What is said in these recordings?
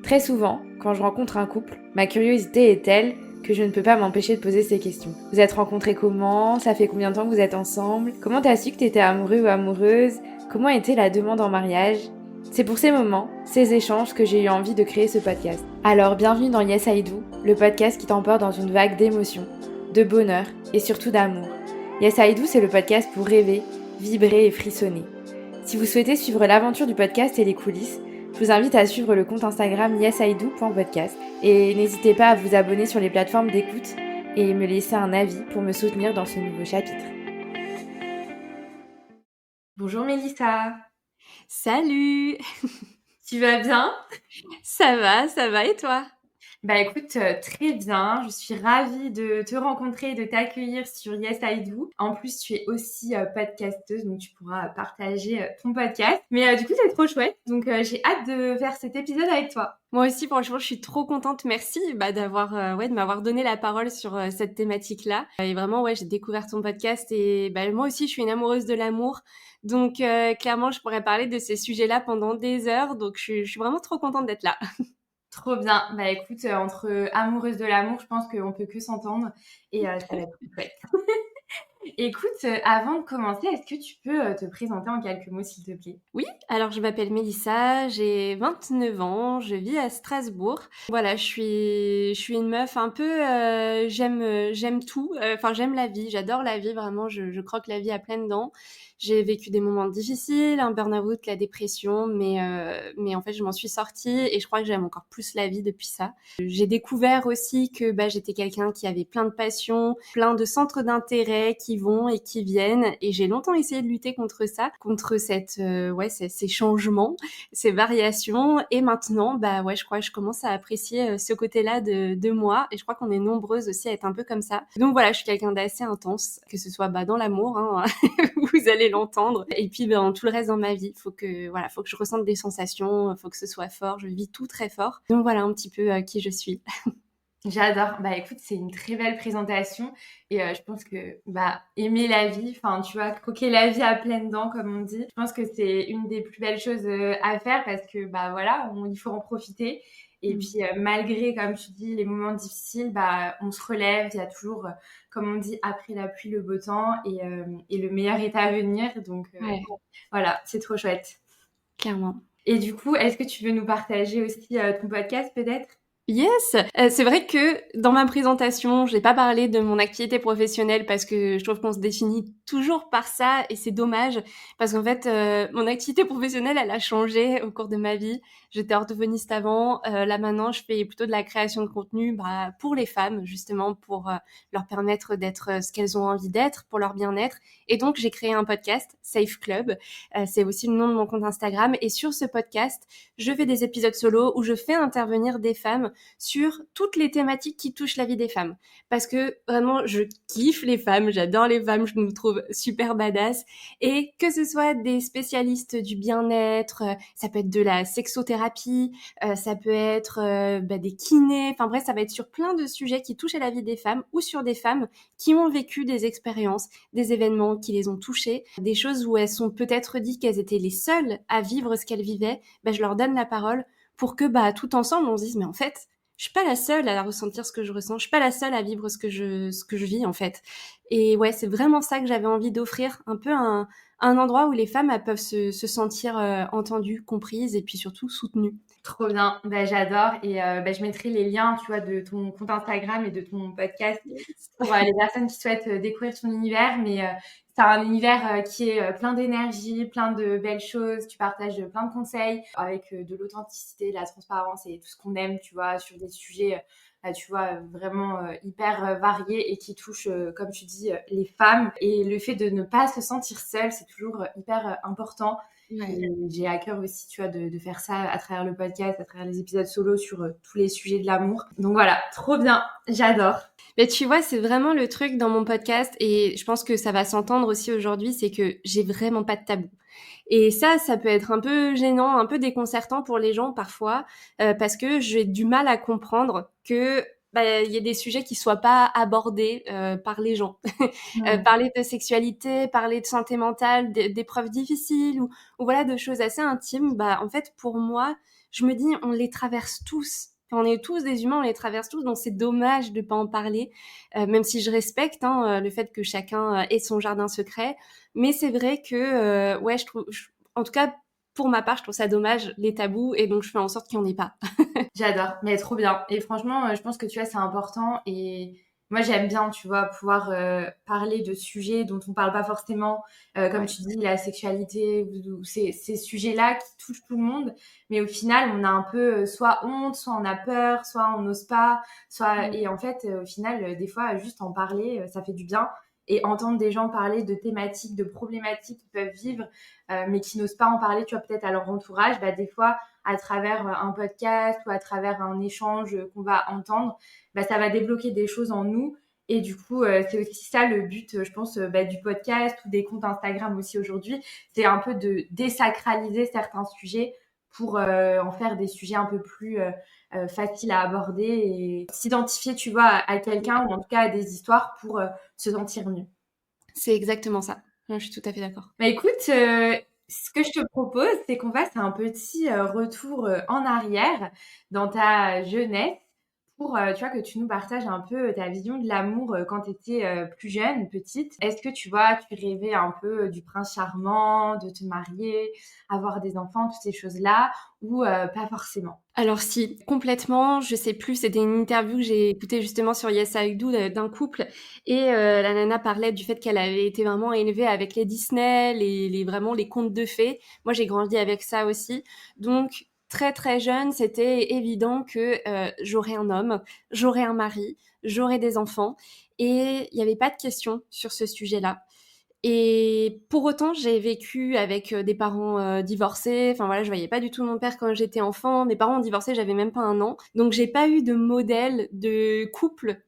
Très souvent, quand je rencontre un couple, ma curiosité est telle que je ne peux pas m'empêcher de poser ces questions. Vous êtes rencontrés comment? Ça fait combien de temps que vous êtes ensemble? Comment t'as su que t'étais amoureux ou amoureuse? Comment était la demande en mariage? C'est pour ces moments, ces échanges que j'ai eu envie de créer ce podcast. Alors bienvenue dans Yes I Do, le podcast qui t'emporte dans une vague d'émotions, de bonheur et surtout d'amour. Yes I Do, c'est le podcast pour rêver, vibrer et frissonner. Si vous souhaitez suivre l'aventure du podcast et les coulisses, je vous invite à suivre le compte Instagram yesido.podcast et n'hésitez pas à vous abonner sur les plateformes d'écoute et me laisser un avis pour me soutenir dans ce nouveau chapitre. Bonjour Mélissa. Salut! Tu vas bien? Ça va et toi? Bah écoute, très bien. Je suis ravie de te rencontrer et de t'accueillir sur Yes I Do. En plus, tu es aussi podcasteuse, donc tu pourras partager ton podcast. Mais du coup, c'est trop chouette. Donc j'ai hâte de faire cet épisode avec toi. Moi aussi, franchement, je suis trop contente. Merci de m'avoir donné la parole sur cette thématique-là. Et vraiment, j'ai découvert ton podcast et moi aussi, je suis une amoureuse de l'amour. Donc, clairement, je pourrais parler de ces sujets-là pendant des heures. Donc, je suis vraiment trop contente d'être là. Trop bien. Bah écoute, entre amoureuses de l'amour, je pense qu'on peut que s'entendre et ça va être chouette. Écoute, avant de commencer, est-ce que tu peux te présenter en quelques mots, s'il te plaît? Oui, alors je m'appelle Mélissa, j'ai 29 ans, je vis à Strasbourg. Voilà, je suis une meuf un peu, j'aime tout, enfin j'aime la vie, j'adore la vie vraiment, je croque la vie à pleines dents. J'ai vécu des moments difficiles, un burn-out, la dépression, mais en fait je m'en suis sortie et je crois que j'aime encore plus la vie depuis ça. J'ai découvert aussi que j'étais quelqu'un qui avait plein de passions, plein de centres d'intérêt qui vont et qui viennent, et j'ai longtemps essayé de lutter contre ça, contre ces changements, ces variations, et maintenant je crois que je commence à apprécier ce côté-là de moi, et je crois qu'on est nombreuses aussi à être un peu comme ça. Donc voilà, je suis quelqu'un d'assez intense, que ce soit dans l'amour, hein, vous allez l'entendre, et puis dans tout le reste dans ma vie, faut que je ressente des sensations, faut que ce soit fort, je vis tout très fort. Donc voilà un petit peu qui je suis. J'adore. Bah écoute, c'est une très belle présentation et je pense que aimer la vie, enfin tu vois, croquer la vie à pleines dents comme on dit. Je pense que c'est une des plus belles choses à faire parce que il faut en profiter. Et puis malgré, comme tu dis, les moments difficiles, on se relève. Il y a toujours, comme on dit, après la pluie le beau temps et le meilleur est à venir. Donc Ouais, voilà, c'est trop chouette. clairement. Et du coup, est-ce que tu veux nous partager aussi ton podcast peut-être? Yes, c'est vrai que dans ma présentation, j'ai pas parlé de mon activité professionnelle parce que je trouve qu'on se définit toujours par ça et c'est dommage parce qu'en fait, mon activité professionnelle, elle a changé au cours de ma vie. J'étais orthophoniste avant, là maintenant, je fais plutôt de la création de contenu pour les femmes, justement pour leur permettre d'être ce qu'elles ont envie d'être, pour leur bien-être. Et donc, j'ai créé un podcast, Safe Club. C'est aussi le nom de mon compte Instagram. Et sur ce podcast, je fais des épisodes solo où je fais intervenir des femmes sur toutes les thématiques qui touchent la vie des femmes. Parce que vraiment, je kiffe les femmes, j'adore les femmes, je me trouve super badass. Et que ce soit des spécialistes du bien-être, ça peut être de la sexothérapie, ça peut être des kinés, enfin bref, ça va être sur plein de sujets qui touchent à la vie des femmes ou sur des femmes qui ont vécu des expériences, des événements qui les ont touchées, des choses où elles sont peut-être dit qu'elles étaient les seules à vivre ce qu'elles vivaient. Je leur donne la parole pour que tout ensemble on se dise mais en fait je suis pas la seule à ressentir ce que je ressens, je suis pas la seule à vivre ce que je vis en fait. Et ouais, c'est vraiment ça que j'avais envie d'offrir, un peu un endroit où les femmes elles peuvent se sentir entendues, comprises et puis surtout soutenues. Trop bien, j'adore et je mettrai les liens, tu vois, de ton compte Instagram et de ton podcast pour les personnes qui souhaitent découvrir ton univers. Mais c'est un univers qui est plein d'énergie, plein de belles choses. Tu partages plein de conseils avec de l'authenticité, de la transparence et tout ce qu'on aime, tu vois, sur des sujets, tu vois, vraiment hyper variés et qui touchent, comme tu dis, les femmes. Et le fait de ne pas se sentir seule, c'est toujours hyper important. Ouais. Et j'ai à cœur aussi, tu vois, de faire ça à travers le podcast, à travers les épisodes solo sur tous les sujets de l'amour. Donc voilà, trop bien, j'adore. Mais tu vois, c'est vraiment le truc dans mon podcast et je pense que ça va s'entendre aussi aujourd'hui, c'est que j'ai vraiment pas de tabou. Et ça peut être un peu gênant, un peu déconcertant pour les gens parfois, parce que j'ai du mal à comprendre que il y a des sujets qui soient pas abordés par les gens. Hmm. Parler de sexualité, parler de santé mentale, d'épreuves difficiles ou voilà de choses assez intimes. En fait, pour moi, je me dis, on les traverse tous. Enfin, on est tous des humains, on les traverse tous, donc c'est dommage de pas en parler, même si je respecte le fait que chacun ait son jardin secret. Mais c'est vrai que, ouais, en tout cas, pour ma part, je trouve ça dommage, les tabous, et donc je fais en sorte qu'il n'y en ait pas. J'adore, mais trop bien. Et franchement, je pense que tu vois, c'est important. Et moi, j'aime bien, tu vois, pouvoir parler de sujets dont on parle pas forcément, comme Ouais. tu dis, la sexualité ou ces sujets-là qui touchent tout le monde. Mais au final, on a un peu soit honte, soit on a peur, soit on n'ose pas, soit Mm. et en fait, au final, des fois, juste en parler, ça fait du bien. Et entendre des gens parler de thématiques, de problématiques qu'ils peuvent vivre, mais qui n'osent pas en parler, tu vois, peut-être à leur entourage, bah des fois à travers un podcast ou à travers un échange qu'on va entendre, bah, ça va débloquer des choses en nous. Et du coup, c'est aussi ça le but, je pense, du podcast ou des comptes Instagram aussi aujourd'hui. C'est un peu de désacraliser certains sujets pour en faire des sujets un peu plus faciles à aborder et s'identifier, tu vois, à quelqu'un ou en tout cas à des histoires pour se sentir mieux. C'est exactement ça. Je suis tout à fait d'accord. Bah écoute, ce que je te propose, c'est qu'on fasse un petit retour en arrière dans ta jeunesse pour, tu vois, que tu nous partages un peu ta vision de l'amour quand tu étais plus jeune, petite. Est-ce que tu vois, tu rêvais un peu du prince charmant, de te marier, avoir des enfants, toutes ces choses-là, ou pas forcément? Alors si, complètement, je sais plus, c'était une interview que j'ai écoutée justement sur Yes I Do d'un couple, et la nana parlait du fait qu'elle avait été vraiment élevée avec les Disney, vraiment les contes de fées. Moi, j'ai grandi avec ça aussi. Donc très très jeune, c'était évident que j'aurais un homme, j'aurais un mari, j'aurais des enfants, et il n'y avait pas de question sur ce sujet-là. Et pour autant, j'ai vécu avec des parents divorcés. Enfin voilà, je voyais pas du tout mon père quand j'étais enfant. Mes parents ont divorcé, j'avais même pas 1 an. Donc j'ai pas eu de modèle de couple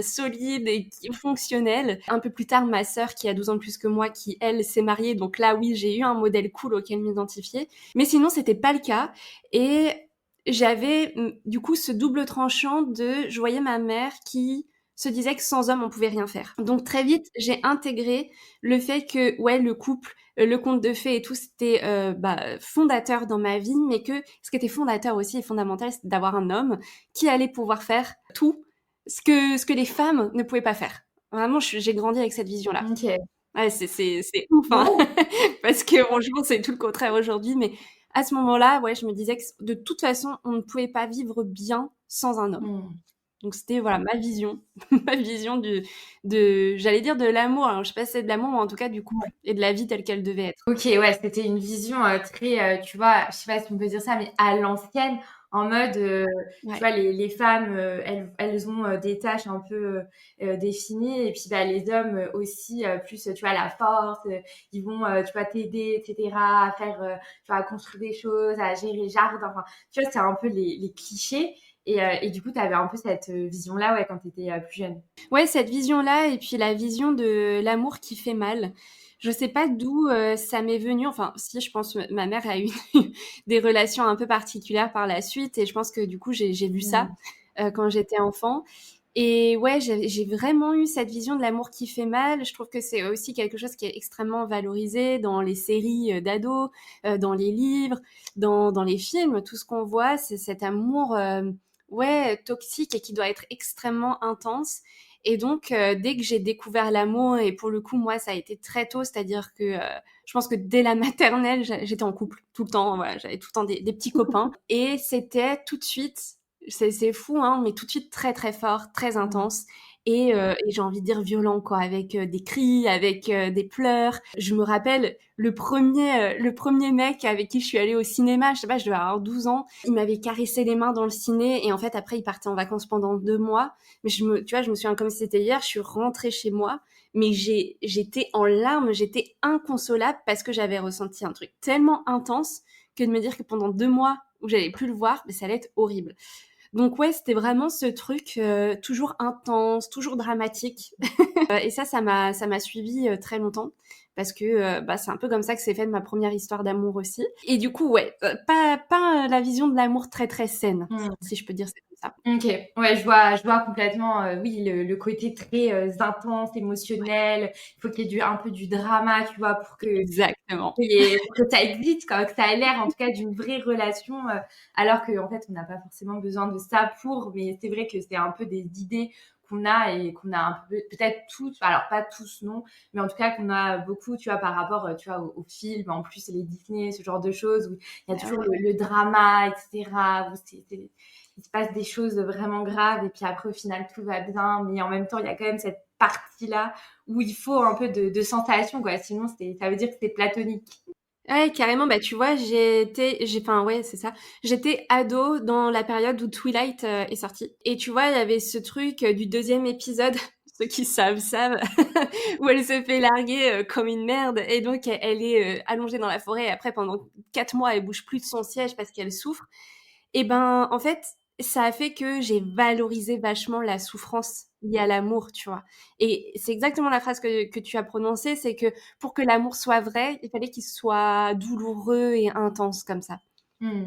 solide et fonctionnel. Un peu plus tard, ma sœur, qui a 12 ans de plus que moi, qui elle s'est mariée. Donc là, oui, j'ai eu un modèle cool auquel m'identifier. Mais sinon, c'était pas le cas. Et j'avais du coup ce double tranchant de, je voyais ma mère qui se disait que sans homme, on pouvait rien faire. Donc très vite, j'ai intégré le fait que, ouais, le couple, le conte de fées et tout, c'était fondateur dans ma vie, mais que ce qui était fondateur aussi et fondamental, c'était d'avoir un homme qui allait pouvoir faire tout ce que les femmes ne pouvaient pas faire. Vraiment, j'ai grandi avec cette vision-là. Ok. Ouais, c'est ouf, hein. Bon. Parce que franchement, c'est tout le contraire aujourd'hui, mais à ce moment-là, ouais, je me disais que de toute façon, on ne pouvait pas vivre bien sans un homme. Hmm. Donc c'était voilà ma vision, ma vision j'allais dire de l'amour. Alors je sais pas si c'est de l'amour, mais en tout cas du couple et de la vie telle qu'elle devait être. Ok, ouais, c'était une vision très, tu vois, je sais pas si on peut dire ça, mais à l'ancienne, en mode, tu Ouais. vois, les femmes, elles ont des tâches un peu définies, et puis bah, les hommes aussi, plus, tu vois, la force, ils vont, tu vois, t'aider, etc., à faire, tu vois, à construire des choses, à gérer le jardin, enfin, tu vois, c'est un peu les clichés. Et du coup, tu avais un peu cette vision-là, ouais, quand tu étais plus jeune. Ouais, cette vision-là et puis la vision de l'amour qui fait mal. Je sais pas d'où ça m'est venu. Enfin, si je pense ma mère a eu des relations un peu particulières par la suite et je pense que du coup j'ai vu ça Mm. quand j'étais enfant. Et ouais, j'ai vraiment eu cette vision de l'amour qui fait mal. Je trouve que c'est aussi quelque chose qui est extrêmement valorisé dans les séries d'ados, dans les livres, dans les films. Tout ce qu'on voit, c'est cet amour ouais, toxique et qui doit être extrêmement intense. Et donc, dès que j'ai découvert l'amour, et pour le coup, moi, ça a été très tôt, c'est-à-dire que je pense que dès la maternelle, j'étais en couple tout le temps. Voilà, j'avais tout le temps des petits copains. Et c'était tout de suite, c'est fou, hein, mais tout de suite très très fort, très Mm. intense. Et j'ai envie de dire violent, quoi, avec des cris, avec des pleurs. Je me rappelle le premier mec avec qui je suis allée au cinéma, je sais pas, je devais avoir 12 ans. Il m'avait caressé les mains dans le ciné et en fait après il partait en vacances pendant 2 mois. Mais tu vois, je me souviens comme si c'était hier, je suis rentrée chez moi, mais j'étais en larmes, j'étais inconsolable parce que j'avais ressenti un truc tellement intense que de me dire que pendant 2 mois où j'allais plus le voir, mais ça allait être horrible. Donc ouais, c'était vraiment ce truc toujours intense, toujours dramatique. Et ça m'a suivi très longtemps parce que c'est un peu comme ça que s'est faite ma première histoire d'amour aussi. Et du coup, ouais, pas la vision de l'amour très très saine, Mm. si je peux dire ça ça. OK. Ouais, je vois complètement, oui, le côté très, intense, émotionnel. Il faut qu'il y ait un peu du drama, tu vois? Exactement. Pour que ça existe quoi, que ça ait l'air en tout cas d'une vraie relation, alors qu'en fait on n'a pas forcément besoin de ça mais c'est vrai que c'est un peu des idées qu'on a et qu'on a un peu peut-être tous, alors pas tous non, mais en tout cas qu'on a beaucoup, tu vois? Par rapport, tu vois? Aux films, en plus les Disney, ce genre de choses où il y a Ah toujours ouais. le drama et cetera, où il se passe des choses vraiment graves et puis après au final tout va bien, mais en même temps il y a quand même cette partie-là où il faut un peu de sensation quoi, sinon ça veut dire que c'est platonique. Ouais, carrément, bah, tu vois, enfin, ouais, c'est ça. J'étais ado dans la période où Twilight, est sorti et tu vois, il y avait ce truc, du 2e épisode, ceux qui savent, où elle se fait larguer, comme une merde et donc elle est, allongée dans la forêt et après pendant 4 mois, elle bouge plus de son siège parce qu'elle souffre. Et ben, en fait, ça a fait que j'ai valorisé vachement la souffrance liée à l'amour, tu vois? Et c'est exactement la phrase que tu as prononcée, c'est que pour que l'amour soit vrai, il fallait qu'il soit douloureux et intense comme ça. Mmh.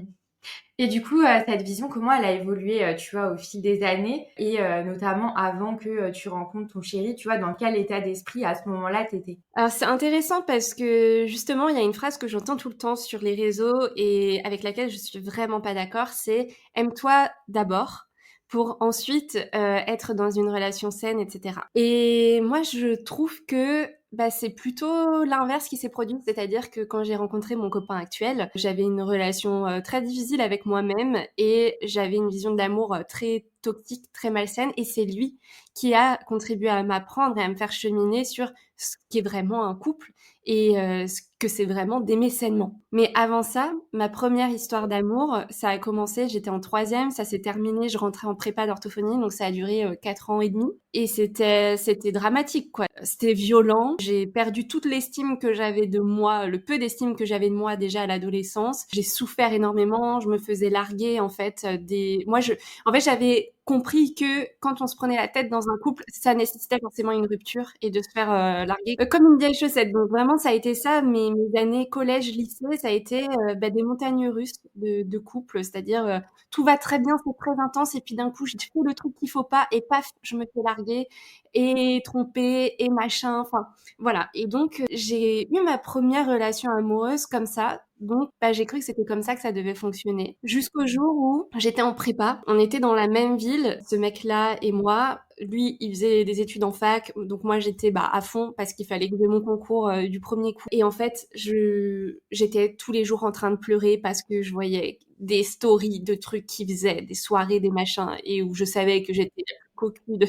Et du coup, cette vision, comment elle a évolué, tu vois, au fil des années et notamment avant que, tu rencontres ton chéri, tu vois, dans quel état d'esprit à ce moment-là tu étais? Alors c'est intéressant parce que justement, il y a une phrase que j'entends tout le temps sur les réseaux et avec laquelle je suis vraiment pas d'accord, c'est: «Aime-toi d'abord pour ensuite, être dans une relation saine et cetera» et moi je trouve que, bah, c'est plutôt l'inverse qui s'est produit. C'est-à-dire que quand j'ai rencontré mon copain actuel, j'avais une relation, très difficile avec moi-même et j'avais une vision de l'amour, très toxique, très malsaine et c'est lui qui a contribué à m'apprendre et à me faire cheminer sur ce qu'est vraiment un couple et ce que c'est vraiment d'aimer sainement. Mais avant ça, ma première histoire d'amour, ça a commencé, j'étais en 3e, ça s'est terminé, je rentrais en prépa d'orthophonie, donc ça a duré, 4 ans et demi et c'était dramatique, quoi. C'était violent, j'ai perdu toute l'estime que j'avais de moi, le peu d'estime que j'avais de moi déjà à l'adolescence. J'ai souffert énormément, je me faisais larguer en fait, en fait, j'avais compris que quand on se prenait la tête dans un couple, ça nécessitait forcément une rupture et de se faire, larguer, comme une vieille chaussette. Donc vraiment, ça a été ça, mes années collège, lycée, ça a été, bah, des montagnes russes de couple. C'est-à-dire, tout va très bien, c'est très intense et puis d'un coup, je fais le truc qu'il faut pas et paf, je me fais larguer et tromper et machin, enfin voilà et donc j'ai eu ma première relation amoureuse comme ça, donc bah, j'ai cru que c'était comme ça que ça devait fonctionner. Jusqu'au jour où j'étais en prépa, on était dans la même ville, ce mec-là et moi. Lui, il faisait des études en fac, donc moi j'étais, bah, à fond parce qu'il fallait que j'ai mon concours, du premier coup et en fait, j'étais tous les jours en train de pleurer parce que je voyais des stories de trucs qu'il faisait, des soirées, des machins et où je savais que j'étais la plus cocu de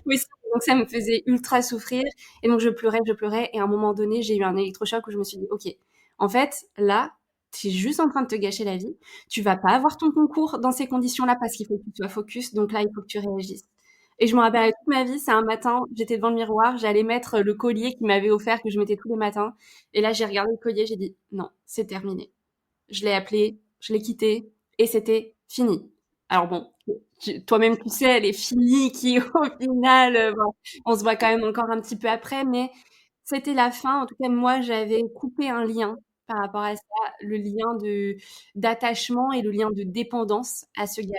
possible, donc ça me faisait ultra souffrir et donc je pleurais et à un moment donné, j'ai eu un électrochoc où je me suis dit: «OK, en fait, là, tu es juste en train de te gâcher la vie. Tu vas pas avoir ton concours dans ces conditions-là parce qu'il faut que tu sois focus, donc là, il faut que tu réagisses». Et je me rappellerai toute ma vie, c'est un matin, j'étais devant le miroir, j'allais mettre le collier qu'il m'avait offert, que je mettais tous les matins. Et là, j'ai regardé le collier, j'ai dit, non, c'est terminé. Je l'ai appelé, je l'ai quitté, et c'était fini. Alors bon, toi-même tu sais, les filles qui au final, bon, on se voit quand même encore un petit peu après, mais c'était la fin. En tout cas, moi, j'avais coupé un lien par rapport à ça, le lien de d'attachement et le lien de dépendance à ce gars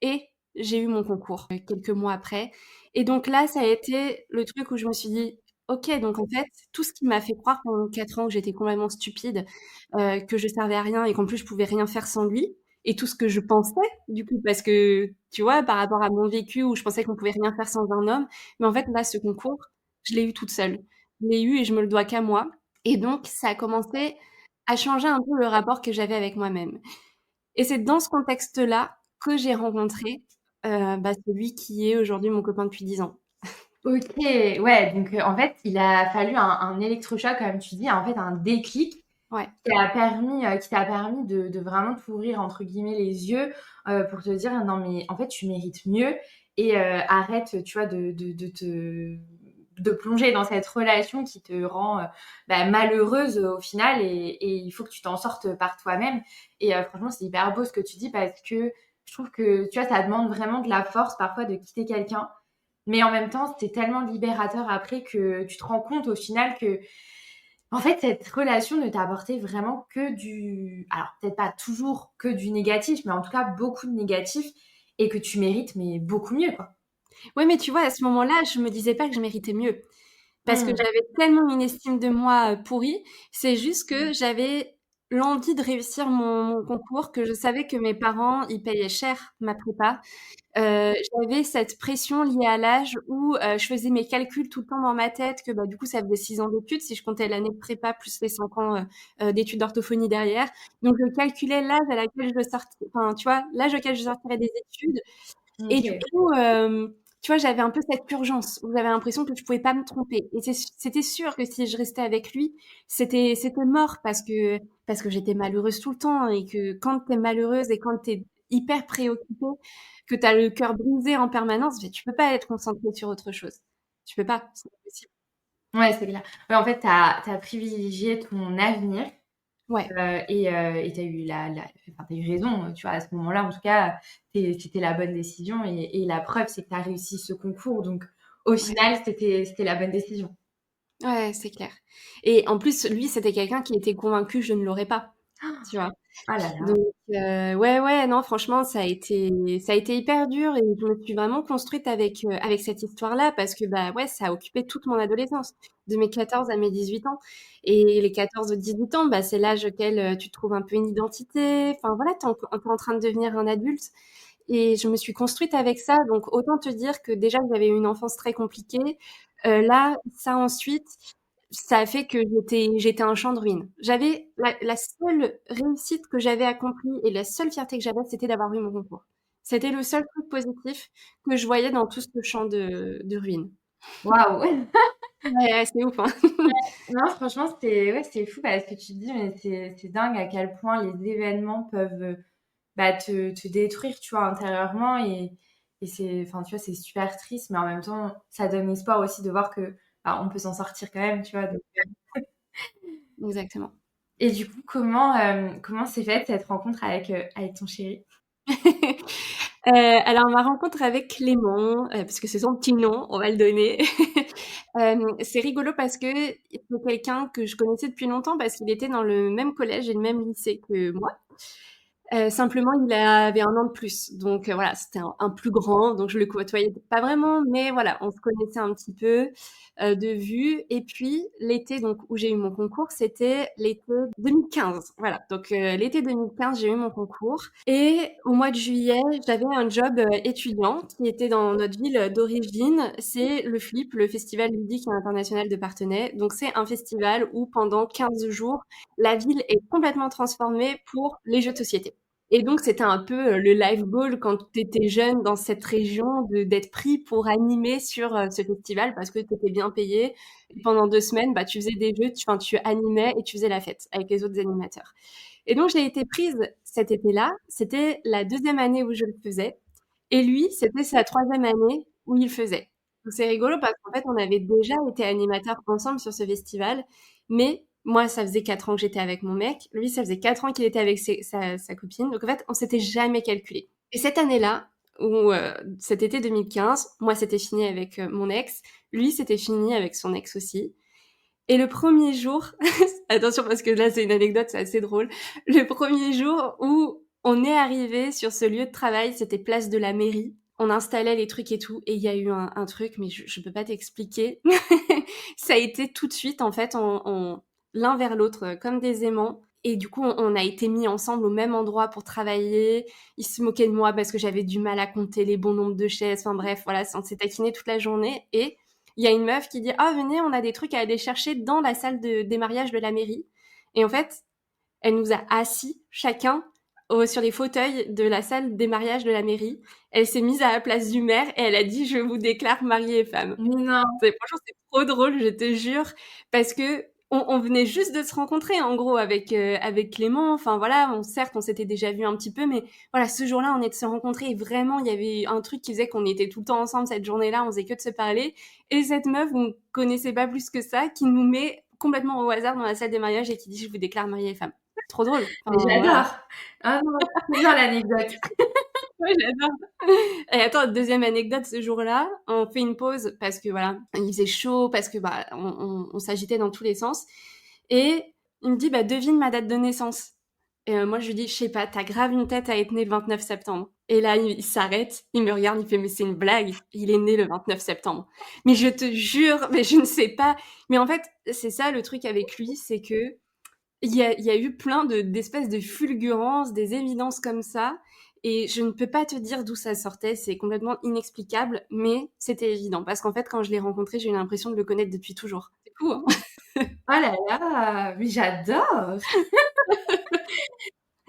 et j'ai eu mon concours, quelques mois après et donc là, ça a été le truc où je me suis dit: «OK, donc en fait, tout ce qui m'a fait croire pendant 4 ans que j'étais complètement stupide, que je servais à rien et qu'en plus je pouvais rien faire sans lui et tout ce que je pensais du coup parce que, tu vois, par rapport à mon vécu où je pensais qu'on pouvait rien faire sans un homme, mais en fait là, ce concours, je l'ai eu toute seule. Je l'ai eu et je me le dois qu'à moi et donc ça a commencé à changer un peu le rapport que j'avais avec moi-même et c'est dans ce contexte-là que j'ai rencontré, bah, celui qui est aujourd'hui mon copain depuis 10 ans. OK, ouais, donc en fait, il a fallu un électrochoc comme tu dis, en fait un déclic Ouais. qui t'a permis de vraiment t'ouvrir entre guillemets «les yeux», pour te dire: «Non mais en fait tu mérites mieux et arrête, tu vois, de plonger dans cette relation qui te rend, bah, malheureuse au final et il faut que tu t'en sortes par toi-même» et franchement, c'est hyper beau ce que tu dis parce que je trouve que, tu vois, ça demande vraiment de la force parfois de quitter quelqu'un, mais en même temps, c'est tellement libérateur après que tu te rends compte au final que en fait, cette relation ne t'a apporté vraiment que du alors peut-être pas toujours que du négatif, mais en tout cas beaucoup de négatif et que tu mérites, mais beaucoup mieux, quoi. Ouais, mais tu vois, à ce moment-là, je me disais pas que je méritais mieux. Parce que Mmh. j'avais tellement une estime de moi pourrie. C'est juste que j'avais l'envie de réussir mon concours, que je savais que mes parents, ils payaient cher ma prépa. J'avais cette pression liée à l'âge où je faisais mes calculs tout le temps dans ma tête, que bah, du coup, ça faisait 6 ans d'études, si je comptais l'année de prépa plus les 5 ans d'études d'orthophonie derrière. Donc, je calculais l'âge à laquelle je sortais, enfin, tu vois, l'âge auquel je sortirais des études. Et du OK. coup, tu vois, j'avais un peu cette urgence où j'avais l'impression que je pouvais pas me tromper. Et c'était sûr que si je restais avec lui, c'était mort parce que j'étais malheureuse tout le temps et que quand t'es malheureuse et quand t'es hyper préoccupée, que t'as le cœur brisé en permanence, tu peux pas être concentrée sur autre chose. Tu peux pas, c'est pas possible. Ouais, c'est clair. Ouais, en fait, tu as privilégié ton avenir. Ouais, Et tu as eu enfin, tu eu raison, tu vois, à ce moment-là, en tout cas, c'était la bonne décision. Et la preuve, c'est que tu as réussi ce concours. Donc, au ouais, final, c'était la bonne décision. ouais, c'est clair. Et en plus, lui, c'était quelqu'un qui était convaincu que je ne l'aurais pas, tu vois. Ah là là. Donc ouais, ouais, non, franchement, ça a été hyper dur et je me suis vraiment construite avec cette histoire-là parce que, bah, ouais, ça a occupé toute mon adolescence, de mes 14 à mes 18 ans et les 14-18 ans, bah, c'est l'âge auquel, tu trouves un peu une identité, enfin voilà, tu es en train de devenir un adulte et je me suis construite avec ça, donc autant te dire que déjà j'avais eu une enfance très compliquée. Là, ça ensuite, ça a fait que j'étais un champ de ruines. J'avais la seule réussite que j'avais accomplie et la seule fierté que j'avais, c'était d'avoir eu mon concours. C'était le seul truc positif que je voyais dans tout ce champ de ruines. Waouh! Ouais, ouais, c'est ouf, hein. Non, franchement, c'est fou parce que tu te dis, mais c'est dingue à quel point les événements peuvent bah, te détruire, tu vois, intérieurement. Et enfin, tu vois, c'est super triste, mais en même temps, ça donne espoir aussi de voir que bah, on peut s'en sortir quand même, tu vois. Exactement. Et du coup, comment s'est faite cette rencontre avec ton chéri? Alors ma rencontre avec Clément, parce que c'est son petit nom, on va le donner. C'est rigolo parce que c'est quelqu'un que je connaissais depuis longtemps parce qu'il était dans le même collège et le même lycée que moi. Simplement, il avait 1 an de plus, donc voilà, c'était un plus grand, donc je le côtoyais pas vraiment, mais voilà, on se connaissait un petit peu, de vue et puis l'été donc où j'ai eu mon concours, c'était l'été 2015, voilà, donc l'été 2015, j'ai eu mon concours et au mois de juillet, j'avais un job, étudiant qui était dans notre ville d'origine, c'est le FLIP, le Festival ludique et international de Parthenay, donc c'est un festival où pendant 15 jours, la ville est complètement transformée pour les jeux de société. Et donc, c'était un peu le life goal quand tu étais jeune dans cette région d'être pris pour animer sur ce festival parce que tu étais bien payé. Et pendant 2 semaines, bah, tu faisais des jeux, enfin, tu animais et tu faisais la fête avec les autres animateurs. Et donc, j'ai été prise cet été-là. C'était la deuxième année où je le faisais. Et lui, c'était sa troisième année où il le faisait. Donc, c'est rigolo parce qu'en fait, on avait déjà été animateurs ensemble sur ce festival. Mais moi, ça faisait 4 ans que j'étais avec mon mec. Lui, ça faisait 4 ans qu'il était avec sa copine. Donc, en fait, on s'était jamais calculé. Et cette année-là, ou cet été 2015, moi, c'était fini avec mon ex. Lui, c'était fini avec son ex aussi. Et le premier jour, attention parce que là, c'est une anecdote, c'est assez drôle. Le premier jour où on est arrivé sur ce lieu de travail, c'était place de la mairie. On installait les trucs et tout, et il y a eu un truc, mais je peux pas t'expliquer. Ça a été tout de suite, en fait, l'un vers l'autre, comme des aimants. Et du coup, on a été mis ensemble au même endroit pour travailler. Il se moquait de moi parce que j'avais du mal à compter les bons nombres de chaises. Enfin bref, voilà, on s'est taquiné toute la journée. Et il y a une meuf qui dit ah venez, on a des trucs à aller chercher dans la salle des mariages de la mairie. Et en fait, elle nous a assis chacun sur les fauteuils de la salle des mariages de la mairie. Elle s'est mise à la place du maire et elle a dit je vous déclare mari et femme. Mais non. Franchement, c'est trop drôle, je te jure, parce que on venait juste de se rencontrer, en gros, avec Clément. Enfin, voilà, certes, on s'était déjà vu un petit peu, mais voilà, ce jour-là, on est de se rencontrer et vraiment, il y avait un truc qui faisait qu'on était tout le temps ensemble cette journée-là, on faisait que de se parler. Et cette meuf, on connaissait pas plus que ça, qui nous met complètement au hasard dans la salle des mariages et qui dit je vous déclare mari et femme. Trop drôle. Mais Enfin, voilà. j'adore. Ah non, c'est bien l'anecdote. Ouais, j'adore. Et attends, deuxième anecdote, ce jour-là, on fait une pause parce que voilà, il faisait chaud, parce que bah, on s'agitait dans tous les sens. Et il me dit, bah, devine ma date de naissance. Et moi, je lui dis, je sais pas, t'as grave une tête à être né le 29 septembre. Et là, il s'arrête, il me regarde, il fait: «Mais c'est une blague, il est né le 29 septembre». Mais je te jure, mais je ne sais pas. Mais en fait, c'est ça le truc avec lui, c'est que il y a eu plein d'espèces de fulgurances, des évidences comme ça, et je ne peux pas te dire d'où ça sortait, c'est complètement inexplicable, mais c'était évident. Parce qu'en fait, quand je l'ai rencontré, j'ai eu l'impression de le connaître depuis toujours. C'est fou, hein? Oh là là, mais j'adore!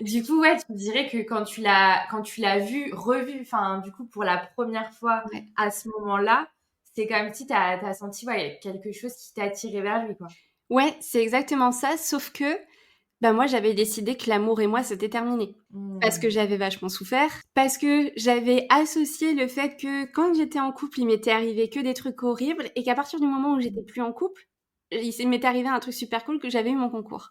Du coup, ouais, tu dirais que quand tu l'as vu, revu, enfin, du coup, pour la première fois Ouais. à ce moment-là, c'est comme si t'as senti, ouais, quelque chose qui t'a attiré vers lui, quoi. Ouais, c'est exactement ça, sauf que, bah, moi, j'avais décidé que l'amour et moi, c'était terminé. Parce que Mmh. j'avais vachement souffert, parce que j'avais associé le fait que quand j'étais en couple, il m'était arrivé que des trucs horribles et qu'à partir du moment où j'étais plus en couple, m'était arrivé un truc super cool, que j'avais eu mon concours.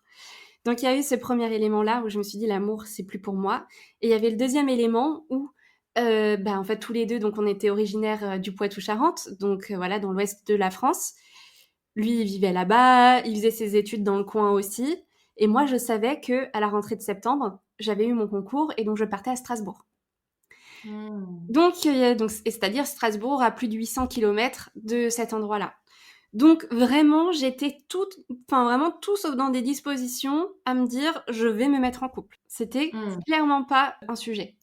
Donc il y a eu ce premier élément-là où je me suis dit: «L'amour, c'est plus pour moi», et il y avait le deuxième élément où, bah, en fait, tous les 2, donc on était originaires, du Poitou-Charentes, donc voilà, dans l'ouest de la France. Lui, il vivait là-bas, il faisait ses études dans le coin aussi, et moi, je savais qu'à la rentrée de septembre, j'avais eu mon concours et donc je partais à Strasbourg. Mmh. Donc c'est-à-dire Strasbourg à plus de 800 kilomètres de cet endroit-là. Donc vraiment, j'étais toute, enfin vraiment tout sauf dans des dispositions à me dire: «Je vais me mettre en couple». C'était Mmh. clairement pas un sujet.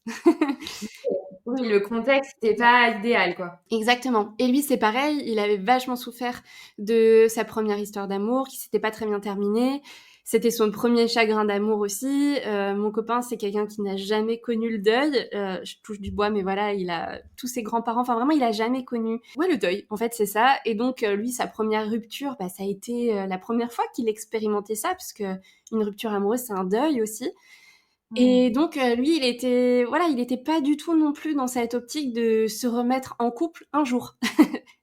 Oui, le contexte était pas idéal, quoi. Exactement. Et lui, c'est pareil, il avait vachement souffert de sa première histoire d'amour qui s'était pas très bien terminée. C'était son premier chagrin d'amour aussi. Mon copain, c'est quelqu'un qui n'a jamais connu le deuil. Je touche du bois, mais voilà, il a tous ses grands-parents. Enfin, vraiment, il a jamais connu, ouais, le deuil. En fait, c'est ça. Et donc, lui, sa première rupture, bah, ça a été la première fois qu'il expérimentait ça, puisque une rupture amoureuse, c'est un deuil aussi. Mmh. Et donc, lui, il était, voilà, il était pas du tout non plus dans cette optique de se remettre en couple un jour.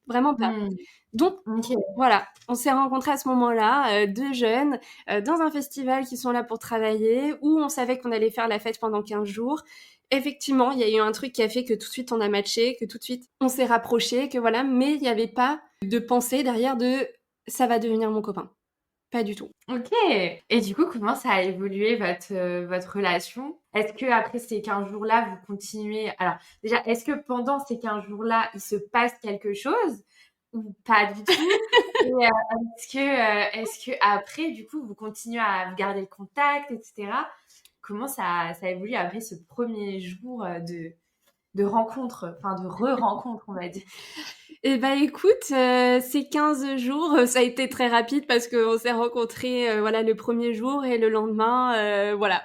Vraiment pas. Mmh. Donc, OK. voilà, on s'est rencontrés à ce moment-là, 2 jeunes, dans un festival qui sont là pour travailler, où on savait qu'on allait faire la fête pendant 15 jours. Effectivement, il y a eu un truc qui a fait que tout de suite on a matché, que tout de suite on s'est rapprochés, que voilà, mais il y avait pas de pensée derrière de: «Ça va devenir mon copain». Pas du tout. OK, et du coup, comment ça a évolué votre relation? Est-ce qu'après ces 15 jours-là, vous continuez alors déjà, est-ce que pendant ces 15 jours-là, il se passe quelque chose ou pas du tout? Et est-ce qu'après, du coup, vous continuez à garder le contact et cetera? Comment ça évolue après ce premier jour, de rencontre, enfin de re-rencontre, on va dire? Eh ben écoute, ces 15 jours, ça a été très rapide parce qu'on s'est rencontrés, voilà, le premier jour, et le lendemain, voilà,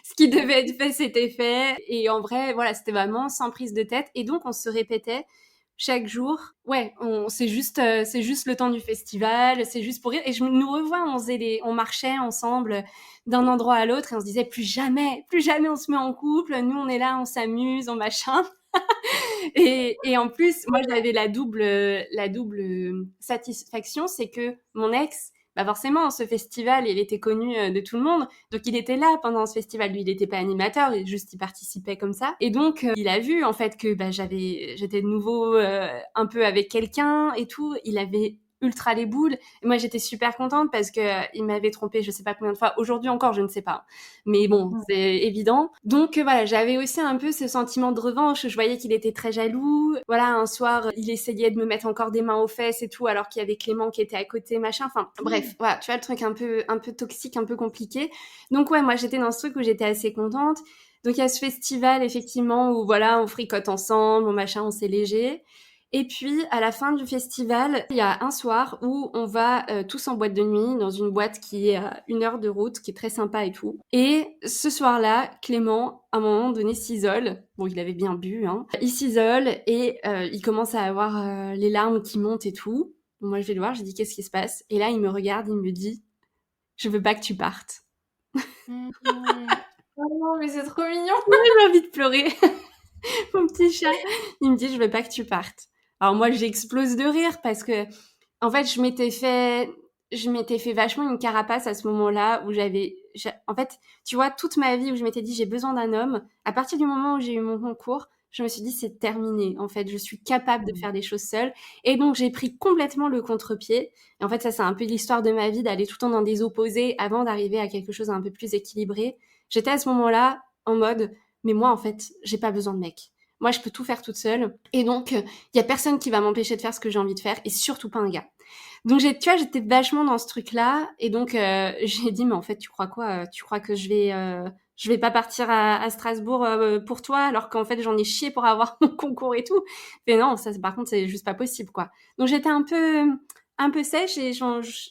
ce qui devait être fait, c'était fait, et en vrai, voilà, c'était vraiment sans prise de tête, et donc on se répétait chaque jour. Ouais, on c'est juste le temps du festival, c'est juste pour rire, et je nous revois, on marchait ensemble d'un endroit à l'autre et on se disait: plus jamais on se met en couple, nous on est là, on s'amuse, on machin». Et en plus, moi, j'avais la double satisfaction, c'est que mon ex, bah forcément, ce festival, il était connu de tout le monde, donc il était là pendant ce festival. Lui, il n'était pas animateur, il participait comme ça. Et donc, il a vu en fait que bah, j'étais de nouveau un peu avec quelqu'un et tout. Il avait ultra les boules. Et moi, j'étais super contente parce que il m'avait trompée, je sais pas combien de fois. Aujourd'hui encore, je ne sais pas. Mais bon, Mmh. c'est évident. Donc voilà, j'avais aussi un peu ce sentiment de revanche. Je voyais qu'il était très jaloux. Voilà, un soir, il essayait de me mettre encore des mains aux fesses et tout, alors qu'il y avait Clément qui était à côté, machin. Enfin, bref, voilà, tu vois, le truc un peu toxique, un peu compliqué. Donc ouais, moi, j'étais dans ce truc où j'étais assez contente. Donc il y a ce festival, effectivement, où voilà, on fricote ensemble, on machin, on s'est léger. Et puis, à la fin du festival, il y a un soir où on va tous en boîte de nuit, dans une boîte qui est à 1 heure de route, qui est très sympa et tout. Et ce soir-là, Clément, à un moment donné, s'isole. Bon, il avait bien bu, hein. Il s'isole et il commence à avoir les larmes qui montent et tout. Donc moi, je vais le voir, je dis: «Qu'est-ce qui se passe?» Et là, il me regarde, il me dit: «Je veux pas que tu partes». Mmh. Oh non, mais c'est trop mignon! J'ai envie de pleurer. Mon petit chat. Il me dit: «Je veux pas que tu partes». Alors moi, j'explose de rire parce que, en fait, je m'étais fait vachement une carapace à ce moment-là où en fait, tu vois, toute ma vie où je m'étais dit: «J'ai besoin d'un homme», à partir du moment où j'ai eu mon concours, je me suis dit: «C'est terminé, en fait, je suis capable de Mmh. faire des choses seule», et donc j'ai pris complètement le contre-pied. Et en fait, ça, c'est un peu l'histoire de ma vie, d'aller tout le temps dans des opposés avant d'arriver à quelque chose d'un peu plus équilibré. J'étais à ce moment-là en mode: mais moi, en fait, j'ai pas besoin de mec. Moi, je peux tout faire toute seule. Et donc, il y a personne qui va m'empêcher de faire ce que j'ai envie de faire, et surtout pas un gars. Donc, tu vois, j'étais vachement dans ce truc-là. Et donc, j'ai dit, mais en fait, tu crois quoi? Tu crois que je vais pas partir à Strasbourg pour toi, alors qu'en fait, j'en ai chié pour avoir mon concours et tout. Mais non, ça, par contre, c'est juste pas possible, quoi. Donc, j'étais un peu sèche et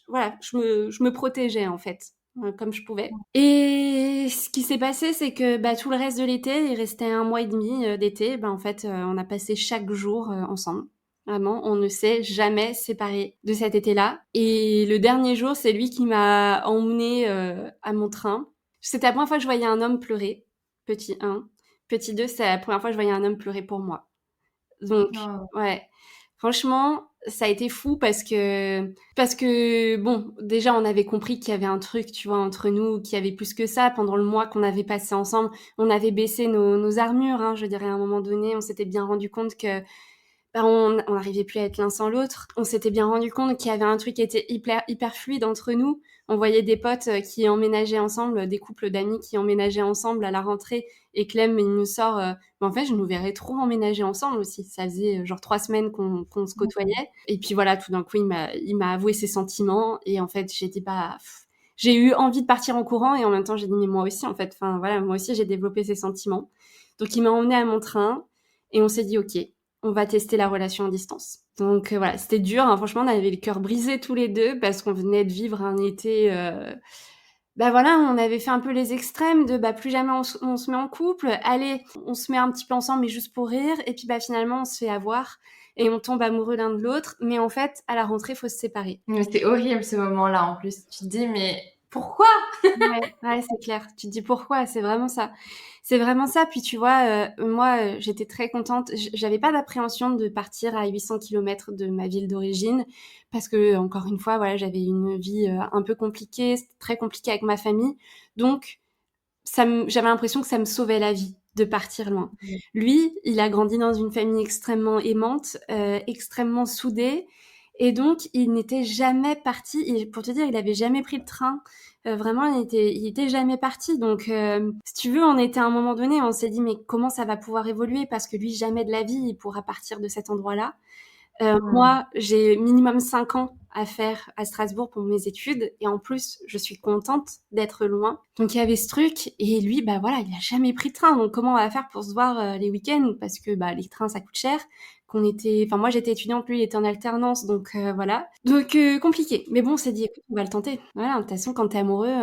voilà, je me protégeais, en fait, comme je pouvais. Et ce qui s'est passé, c'est que bah, tout le reste de l'été, il restait 1 mois et demi d'été, bah, en fait, on a passé chaque jour ensemble. Vraiment, on ne s'est jamais séparés de cet été-là. Et le dernier jour, c'est lui qui m'a emmené à mon train. C'était la première fois que je voyais un homme pleurer. Petit 1. Petit 2, c'est la première fois que je voyais un homme pleurer pour moi. Donc, Oh. ouais. Franchement, ça a été fou parce que bon, déjà on avait compris qu'il y avait un truc, tu vois, entre nous, qu'il y avait plus que ça. Pendant le mois qu'on avait passé ensemble, on avait baissé nos armures, hein, je dirais à un moment donné, on s'était bien rendu compte que bah, on n'arrivait plus à être l'un sans l'autre. On s'était bien rendu compte qu'il y avait un truc qui était hyper fluide entre nous. On voyait des potes qui emménageaient ensemble, des couples d'amis qui emménageaient ensemble à la rentrée. Et Clem, il nous sort, mais en fait, je nous verrais trop emménager ensemble aussi. Ça faisait genre 3 semaines qu'on se côtoyait. Et puis voilà, tout d'un coup, il m'a avoué ses sentiments. Et en fait, j'ai dit, bah, j'ai eu envie de partir en courant. Et en même temps, j'ai dit, mais moi aussi, en fait, enfin voilà, moi aussi, j'ai développé ces sentiments. Donc, il m'a emmené à mon train. Et on s'est dit, OK, on va tester la relation à distance. Donc voilà, c'était dur, hein. Franchement, on avait le cœur brisé tous les deux parce qu'on venait de vivre un été. Bah voilà, on avait fait un peu les extrêmes de bah plus jamais on se met en couple. Allez, on se met un petit peu ensemble, mais juste pour rire. Et puis bah finalement, on se fait avoir et on tombe amoureux l'un de l'autre. Mais en fait, à la rentrée, faut se séparer. Mais c'est horrible ce moment-là en plus. Tu te dis, mais pourquoi? Ouais, c'est clair. Tu te dis pourquoi? C'est vraiment ça. C'est vraiment ça. Puis tu vois, moi, j'étais très contente. J'avais pas d'appréhension de partir à 800 kilomètres de ma ville d'origine parce que, encore une fois, voilà, j'avais une vie un peu compliquée, très compliquée avec ma famille. Donc, j'avais l'impression que ça me sauvait la vie de partir loin. Lui, il a grandi dans une famille extrêmement aimante, extrêmement soudée. Et donc, il n'était jamais parti. Et pour te dire, il avait jamais pris le train. Vraiment, il était jamais parti. Donc, si tu veux, on était à un moment donné, on s'est dit, mais comment ça va pouvoir évoluer? Parce que lui, jamais de la vie, il pourra partir de cet endroit-là. Moi, j'ai minimum 5 ans à faire à Strasbourg pour mes études et en plus, je suis contente d'être loin. Donc il y avait ce truc et lui, bah voilà, il a jamais pris de train. Donc comment on va faire pour se voir les week-ends parce que bah les trains ça coûte cher. Enfin moi j'étais étudiante, lui il était en alternance, donc voilà. Donc compliqué. Mais bon, on s'est dit, écoute, on va le tenter. Voilà, de toute façon, quand t'es amoureux,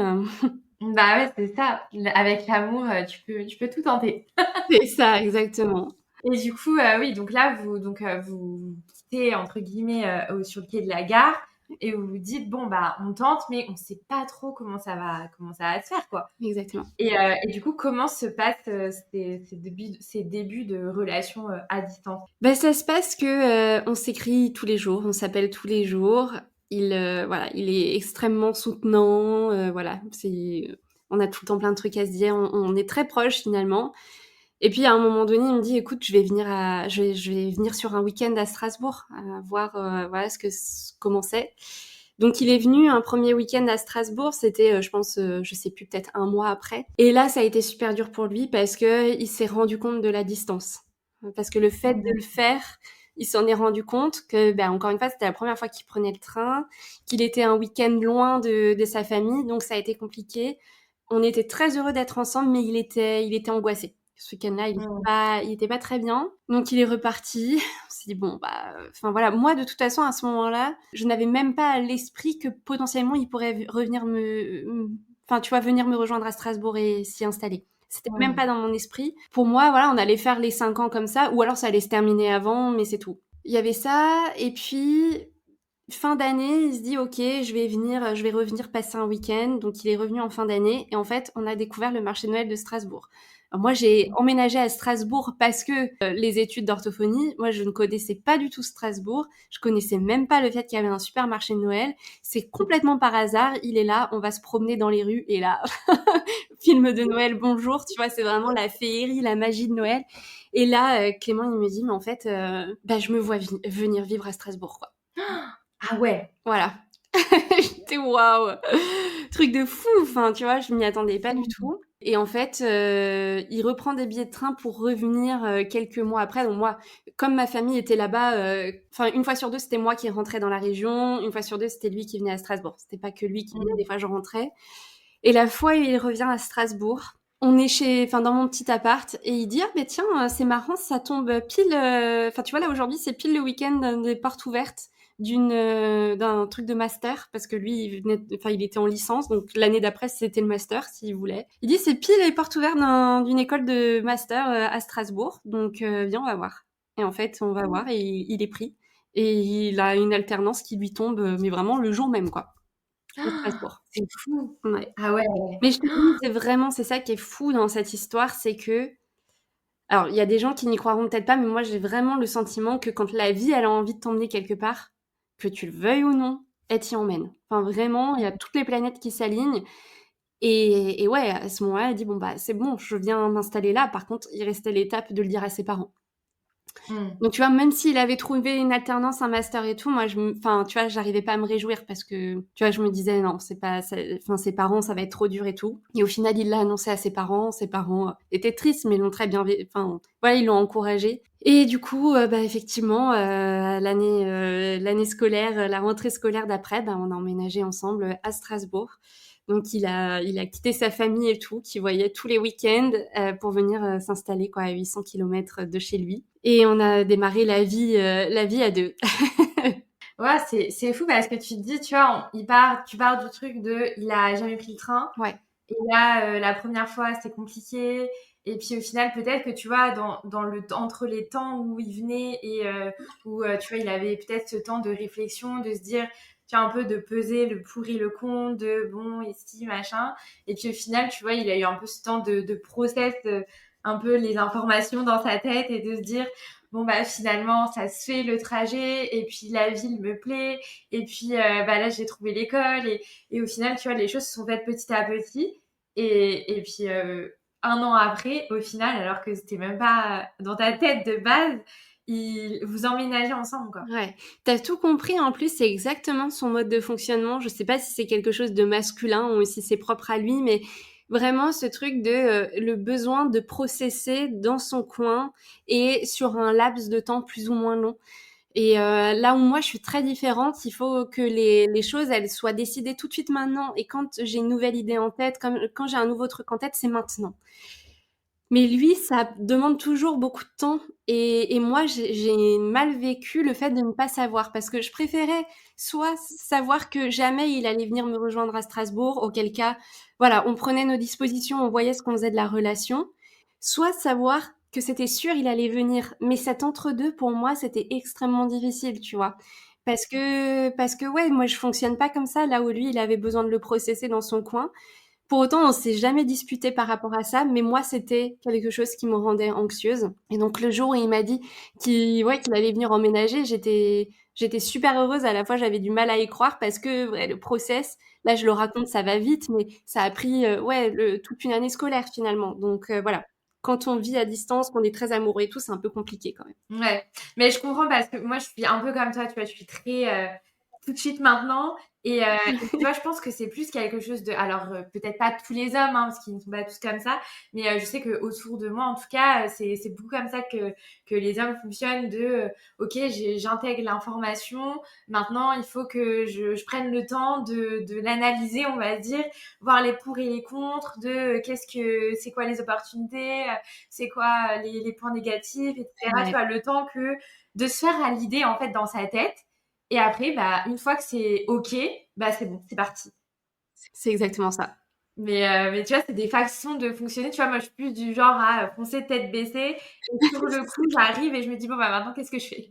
Bah ouais, c'est ça. Avec l'amour, tu peux tout tenter. c'est ça exactement. Et du coup, oui, donc là, vous quittez, entre guillemets, sur le quai de la gare et vous vous dites, bon, bah, on tente, mais on sait pas trop comment ça va se faire, quoi. Exactement. Et du coup, comment se passent ces débuts de relation à distance? Ben, ça se passe que on s'écrit tous les jours, on s'appelle tous les jours. Voilà, il est extrêmement soutenant. Voilà, on a tout le temps plein de trucs à se dire. On est très proches finalement. Et puis à un moment donné, il me dit, écoute, je vais venir sur un week-end à Strasbourg, voir voilà comment c'est. Donc il est venu un premier week-end à Strasbourg, c'était je pense je sais plus peut-être 1 mois après. Et là ça a été super dur pour lui parce que il s'est rendu compte de la distance. Parce que le fait de le faire, il s'en est rendu compte que ben encore une fois, c'était la première fois qu'il prenait le train, qu'il était un week-end loin de sa famille, donc ça a été compliqué. On était très heureux d'être ensemble mais il était angoissé. Ce week-end-là, il était pas très bien. Donc il est reparti. On s'est dit bon bah enfin voilà, moi de toute façon à ce moment-là, je n'avais même pas à l'esprit que potentiellement il pourrait revenir enfin tu vois venir me rejoindre à Strasbourg et s'y installer. C'était même pas dans mon esprit. Pour moi, voilà, on allait faire les 5 ans comme ça ou alors ça allait se terminer avant, mais c'est tout. Il y avait ça et puis fin d'année, il se dit OK, je vais revenir passer un week-end. Donc il est revenu en fin d'année et en fait, on a découvert le marché de Noël de Strasbourg. Alors, moi, j'ai emménagé à Strasbourg parce que les études d'orthophonie, moi, je ne connaissais pas du tout Strasbourg. Je connaissais même pas le fait qu'il y avait un super marché de Noël. C'est complètement par hasard. Il est là, on va se promener dans les rues et là, film de Noël, bonjour. Tu vois, c'est vraiment la féerie, la magie de Noël. Et là, Clément, il me dit, mais en fait, bah, je me vois venir vivre à Strasbourg, quoi. Ah ouais. Voilà. J'étais waouh. truc de fou. Enfin, tu vois, je m'y attendais pas du tout. Et en fait, il reprend des billets de train pour revenir quelques mois après. Donc moi, comme ma famille était là-bas, enfin une fois sur deux, c'était moi qui rentrais dans la région. Une fois sur deux, c'était lui qui venait à Strasbourg. C'était pas que lui qui venait. Des fois, je rentrais. Et la fois, il revient à Strasbourg. On est dans mon petit appart et il dit, ah, ben tiens, c'est marrant, ça tombe pile, enfin, tu vois, là, aujourd'hui, c'est pile le week-end des portes ouvertes d'un truc de master, parce que lui, il était en licence, donc l'année d'après, c'était le master, s'il voulait. Il dit, c'est pile les portes ouvertes d'une école de master à Strasbourg, donc viens, on va voir. Et en fait, on va voir et il est pris. Et il a une alternance qui lui tombe, mais vraiment le jour même, quoi, à Strasbourg. C'est fou. Ouais. Ah ouais. Mais je te dis, c'est ça qui est fou dans cette histoire, c'est que, alors, il y a des gens qui n'y croiront peut-être pas, mais moi, j'ai vraiment le sentiment que quand la vie, elle a envie de t'emmener quelque part, que tu le veuilles ou non, elle t'y emmène. Enfin, vraiment, il y a toutes les planètes qui s'alignent. Et ouais, à ce moment-là, elle dit, bon, bah, c'est bon, je viens m'installer là. Par contre, il restait l'étape de le dire à ses parents. Donc, tu vois, même s'il avait trouvé une alternance, un master et tout, moi, enfin, tu vois, j'arrivais pas à me réjouir parce que, tu vois, je me disais, non, enfin, ses parents, ça va être trop dur et tout. Et au final, il l'a annoncé à ses parents. Ses parents étaient tristes, mais l'ont très bien, enfin, voilà, ils l'ont encouragé. Et du coup, bah, effectivement, l'année scolaire, la rentrée scolaire d'après, bah, on a emménagé ensemble à Strasbourg. Donc il a quitté sa famille et tout, qu'il voyait tous les week-ends pour venir s'installer quoi à 800 kilomètres de chez lui. Et on a démarré la vie à deux. Ouais, c'est fou parce que tu te dis, tu vois, tu pars du truc de, il a jamais pris le train. Ouais. Et là, la première fois, c'était compliqué. Et puis au final, peut-être que tu vois, entre les temps où il venait et où tu vois, il avait peut-être ce temps de réflexion, de se dire, tu vois, un peu de peser le pour et le contre, de bon, ici, machin. Et puis au final, tu vois, il a eu un peu ce temps de process un peu les informations dans sa tête et de se dire, bon, bah finalement, ça se fait le trajet. Et puis la ville me plaît. Et puis bah là, j'ai trouvé l'école. Et au final, tu vois, les choses se sont faites petit à petit. Et puis, un an après, au final, alors que c'était même pas dans ta tête de base, vous emménagez ensemble, quoi. Ouais, t'as tout compris. En plus, c'est exactement son mode de fonctionnement. Je sais pas si c'est quelque chose de masculin ou si c'est propre à lui, mais vraiment ce truc de le besoin de processer dans son coin et sur un laps de temps plus ou moins long. Et là où moi je suis très différente, il faut que les choses elles soient décidées tout de suite maintenant. Et quand j'ai une nouvelle idée en tête, comme quand j'ai un nouveau truc en tête, c'est maintenant. Mais lui, ça demande toujours beaucoup de temps. Et moi, j'ai mal vécu le fait de ne pas savoir. Parce que je préférais soit savoir que jamais il allait venir me rejoindre à Strasbourg, auquel cas, voilà, on prenait nos dispositions, on voyait ce qu'on faisait de la relation. Soit savoir que c'était sûr il allait venir. Mais cet entre-deux, pour moi, c'était extrêmement difficile, tu vois. Parce que ouais, moi, je fonctionne pas comme ça, là où lui, il avait besoin de le processer dans son coin. Pour autant, on s'est jamais disputé par rapport à ça, mais moi, c'était quelque chose qui me rendait anxieuse. Et donc, le jour où il m'a dit qu'il allait venir emménager, j'étais super heureuse. À la fois, j'avais du mal à y croire parce que, ouais, le process, là, je le raconte, ça va vite, mais ça a pris, toute une année scolaire, finalement. Donc, voilà. Quand on vit à distance, qu'on est très amoureux et tout, c'est un peu compliqué quand même. Ouais, mais je comprends parce que moi, je suis un peu comme toi, tu vois, je suis très tout de suite maintenant. Et tu vois, je pense que c'est plus quelque chose de... Alors, peut-être pas tous les hommes, hein, parce qu'ils ne sont pas tous comme ça, mais je sais que autour de moi, en tout cas, c'est beaucoup comme ça que les hommes fonctionnent de, ok, j'intègre l'information, maintenant, il faut que je prenne le temps de l'analyser, on va dire, voir les pour et les contre, de c'est quoi les opportunités, c'est quoi les points négatifs, etc. Tu Ouais. vois, le temps de se faire à l'idée, en fait, dans sa tête. Et après, bah, une fois que c'est OK, bah, c'est bon, c'est parti. C'est exactement ça. Mais tu vois, c'est des façons de fonctionner. Tu vois, moi, je suis plus du genre à foncer tête baissée. Et sur le coup, j'arrive et je me dis, bon, bah, maintenant, qu'est-ce que je fais?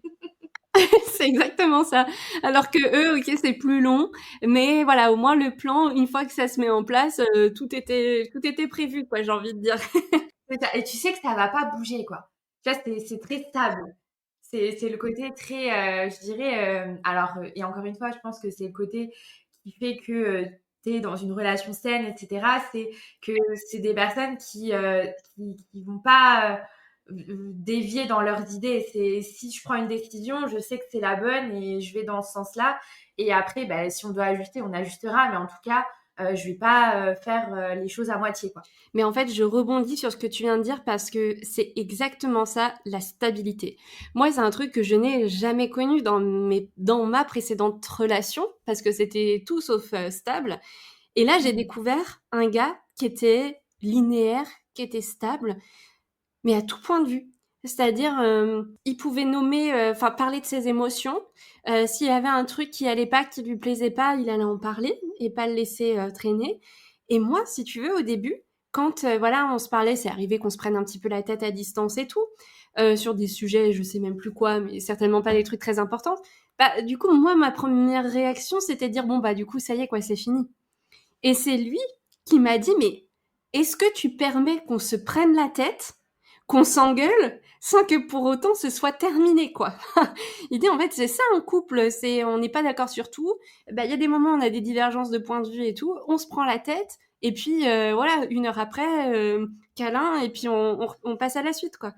C'est exactement ça. Alors que eux, ok, c'est plus long, mais voilà, au moins le plan, une fois que ça se met en place, tout était prévu, quoi, j'ai envie de dire. Et tu sais que ça va pas bouger, quoi. Tu vois, c'est très stable. C'est le côté très, je dirais, alors, et encore une fois, je pense que c'est le côté qui fait que tu es dans une relation saine, etc. C'est que c'est des personnes qui vont pas dévier dans leurs idées. C'est si je prends une décision, je sais que c'est la bonne et je vais dans ce sens-là. Et après, bah, si on doit ajuster, on ajustera. Mais en tout cas, je vais pas faire les choses à moitié, quoi. Mais en fait, je rebondis sur ce que tu viens de dire parce que c'est exactement ça, la stabilité. Moi, c'est un truc que je n'ai jamais connu dans ma précédente relation parce que c'était tout sauf stable. Et là, j'ai découvert un gars qui était linéaire, qui était stable, mais à tout point de vue. C'est-à-dire, il pouvait nommer, enfin parler de ses émotions. S'il y avait un truc qui allait pas, qui lui plaisait pas, il allait en parler et pas le laisser traîner. Et moi, si tu veux, au début, quand voilà, on se parlait, c'est arrivé qu'on se prenne un petit peu la tête à distance et tout, sur des sujets, je sais même plus quoi, mais certainement pas des trucs très importants. Bah, du coup, moi, ma première réaction, c'était de dire bon bah du coup, ça y est quoi, c'est fini. Et c'est lui qui m'a dit, mais est-ce que tu permets qu'on se prenne la tête, qu'on s'engueule, sans que pour autant ce soit terminé, quoi. Il dit, en fait, c'est ça un couple, c'est on n'est pas d'accord sur tout. Bah, il y a des moments où on a des divergences de point de vue et tout, on se prend la tête, et puis voilà, 1 heure après, câlin, et puis on passe à la suite, quoi.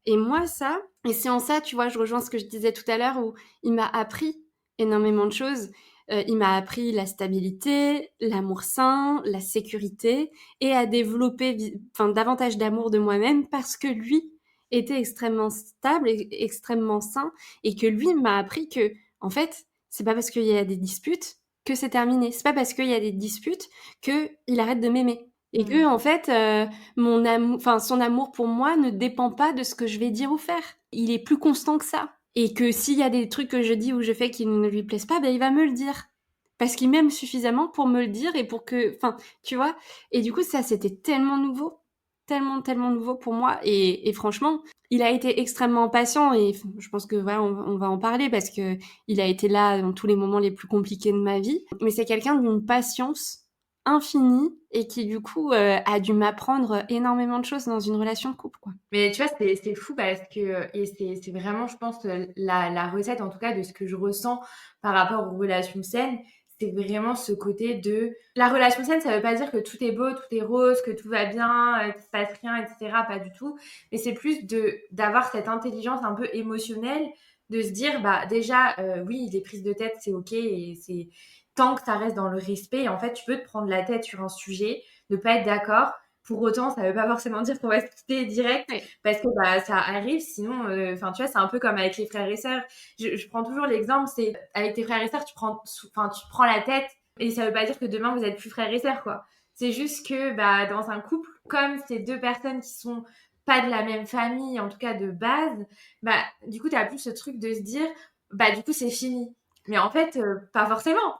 Et moi, ça, et c'est en ça, tu vois, je rejoins ce que je disais tout à l'heure, où il m'a appris énormément de choses. Il m'a appris la stabilité, l'amour sain, la sécurité, et à développer davantage d'amour de moi-même parce que lui était extrêmement stable et extrêmement sain, et que lui m'a appris que, en fait, c'est pas parce qu'il y a des disputes que c'est terminé. C'est pas parce qu'il y a des disputes qu'il arrête de m'aimer. Et que, en fait, mon amour, enfin, son amour pour moi ne dépend pas de ce que je vais dire ou faire. Il est plus constant que ça. Et que s'il y a des trucs que je dis ou je fais qui ne lui plaisent pas, ben il va me le dire. Parce qu'il m'aime suffisamment pour me le dire et pour que, enfin, tu vois. Et du coup, ça, c'était tellement nouveau. Tellement, tellement nouveau pour moi. Et franchement, il a été extrêmement patient et je pense que voilà, on va en parler parce que il a été là dans tous les moments les plus compliqués de ma vie. Mais c'est quelqu'un d'une patience infinie et qui du coup a dû m'apprendre énormément de choses dans une relation de couple, quoi. Mais tu vois, c'est fou parce que, et c'est vraiment, je pense, la recette, en tout cas, de ce que je ressens par rapport aux relations saines, c'est vraiment ce côté de... La relation saine, ça veut pas dire que tout est beau, tout est rose, que tout va bien, qu'il se passe rien, etc. Pas du tout. Mais c'est plus d'avoir cette intelligence un peu émotionnelle, de se dire, bah, déjà, oui, les prises de tête, c'est OK, et c'est tant que ça reste dans le respect. En fait, tu peux te prendre la tête sur un sujet, ne pas être d'accord. Pour autant, ça veut pas forcément dire qu'on va se quitter direct Ouais. parce que bah, ça arrive. Sinon, enfin, tu vois, c'est un peu comme avec les frères et sœurs. Je prends toujours l'exemple, c'est avec tes frères et sœurs, tu prends la tête et ça veut pas dire que demain vous êtes plus frères et sœurs, quoi. C'est juste que bah, dans un couple, comme c'est deux personnes qui sont pas de la même famille, en tout cas de base, bah, du coup, t'as plus ce truc de se dire, bah, du coup, c'est fini. Mais en fait, pas forcément.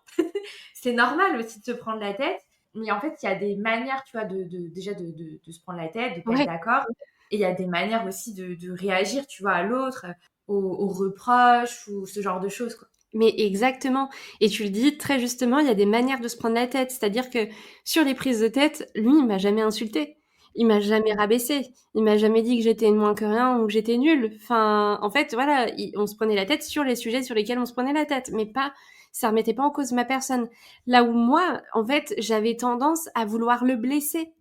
C'est normal aussi de se prendre la tête. Mais en fait, il y a des manières, tu vois, déjà de se prendre la tête, de pas être Ouais. d'accord. Et il y a des manières aussi de réagir, tu vois, à l'autre, aux reproches ou ce genre de choses, quoi. Mais exactement. Et tu le dis très justement, il y a des manières de se prendre la tête. C'est-à-dire que sur les prises de tête, lui, il m'a jamais insulté. Il m'a jamais rabaissé. Il m'a jamais dit que j'étais moins que rien ou que j'étais nulle. Enfin, en fait, voilà, on se prenait la tête sur les sujets sur lesquels on se prenait la tête. Mais pas, ça remettait pas en cause ma personne. Là où moi, en fait, j'avais tendance à vouloir le blesser.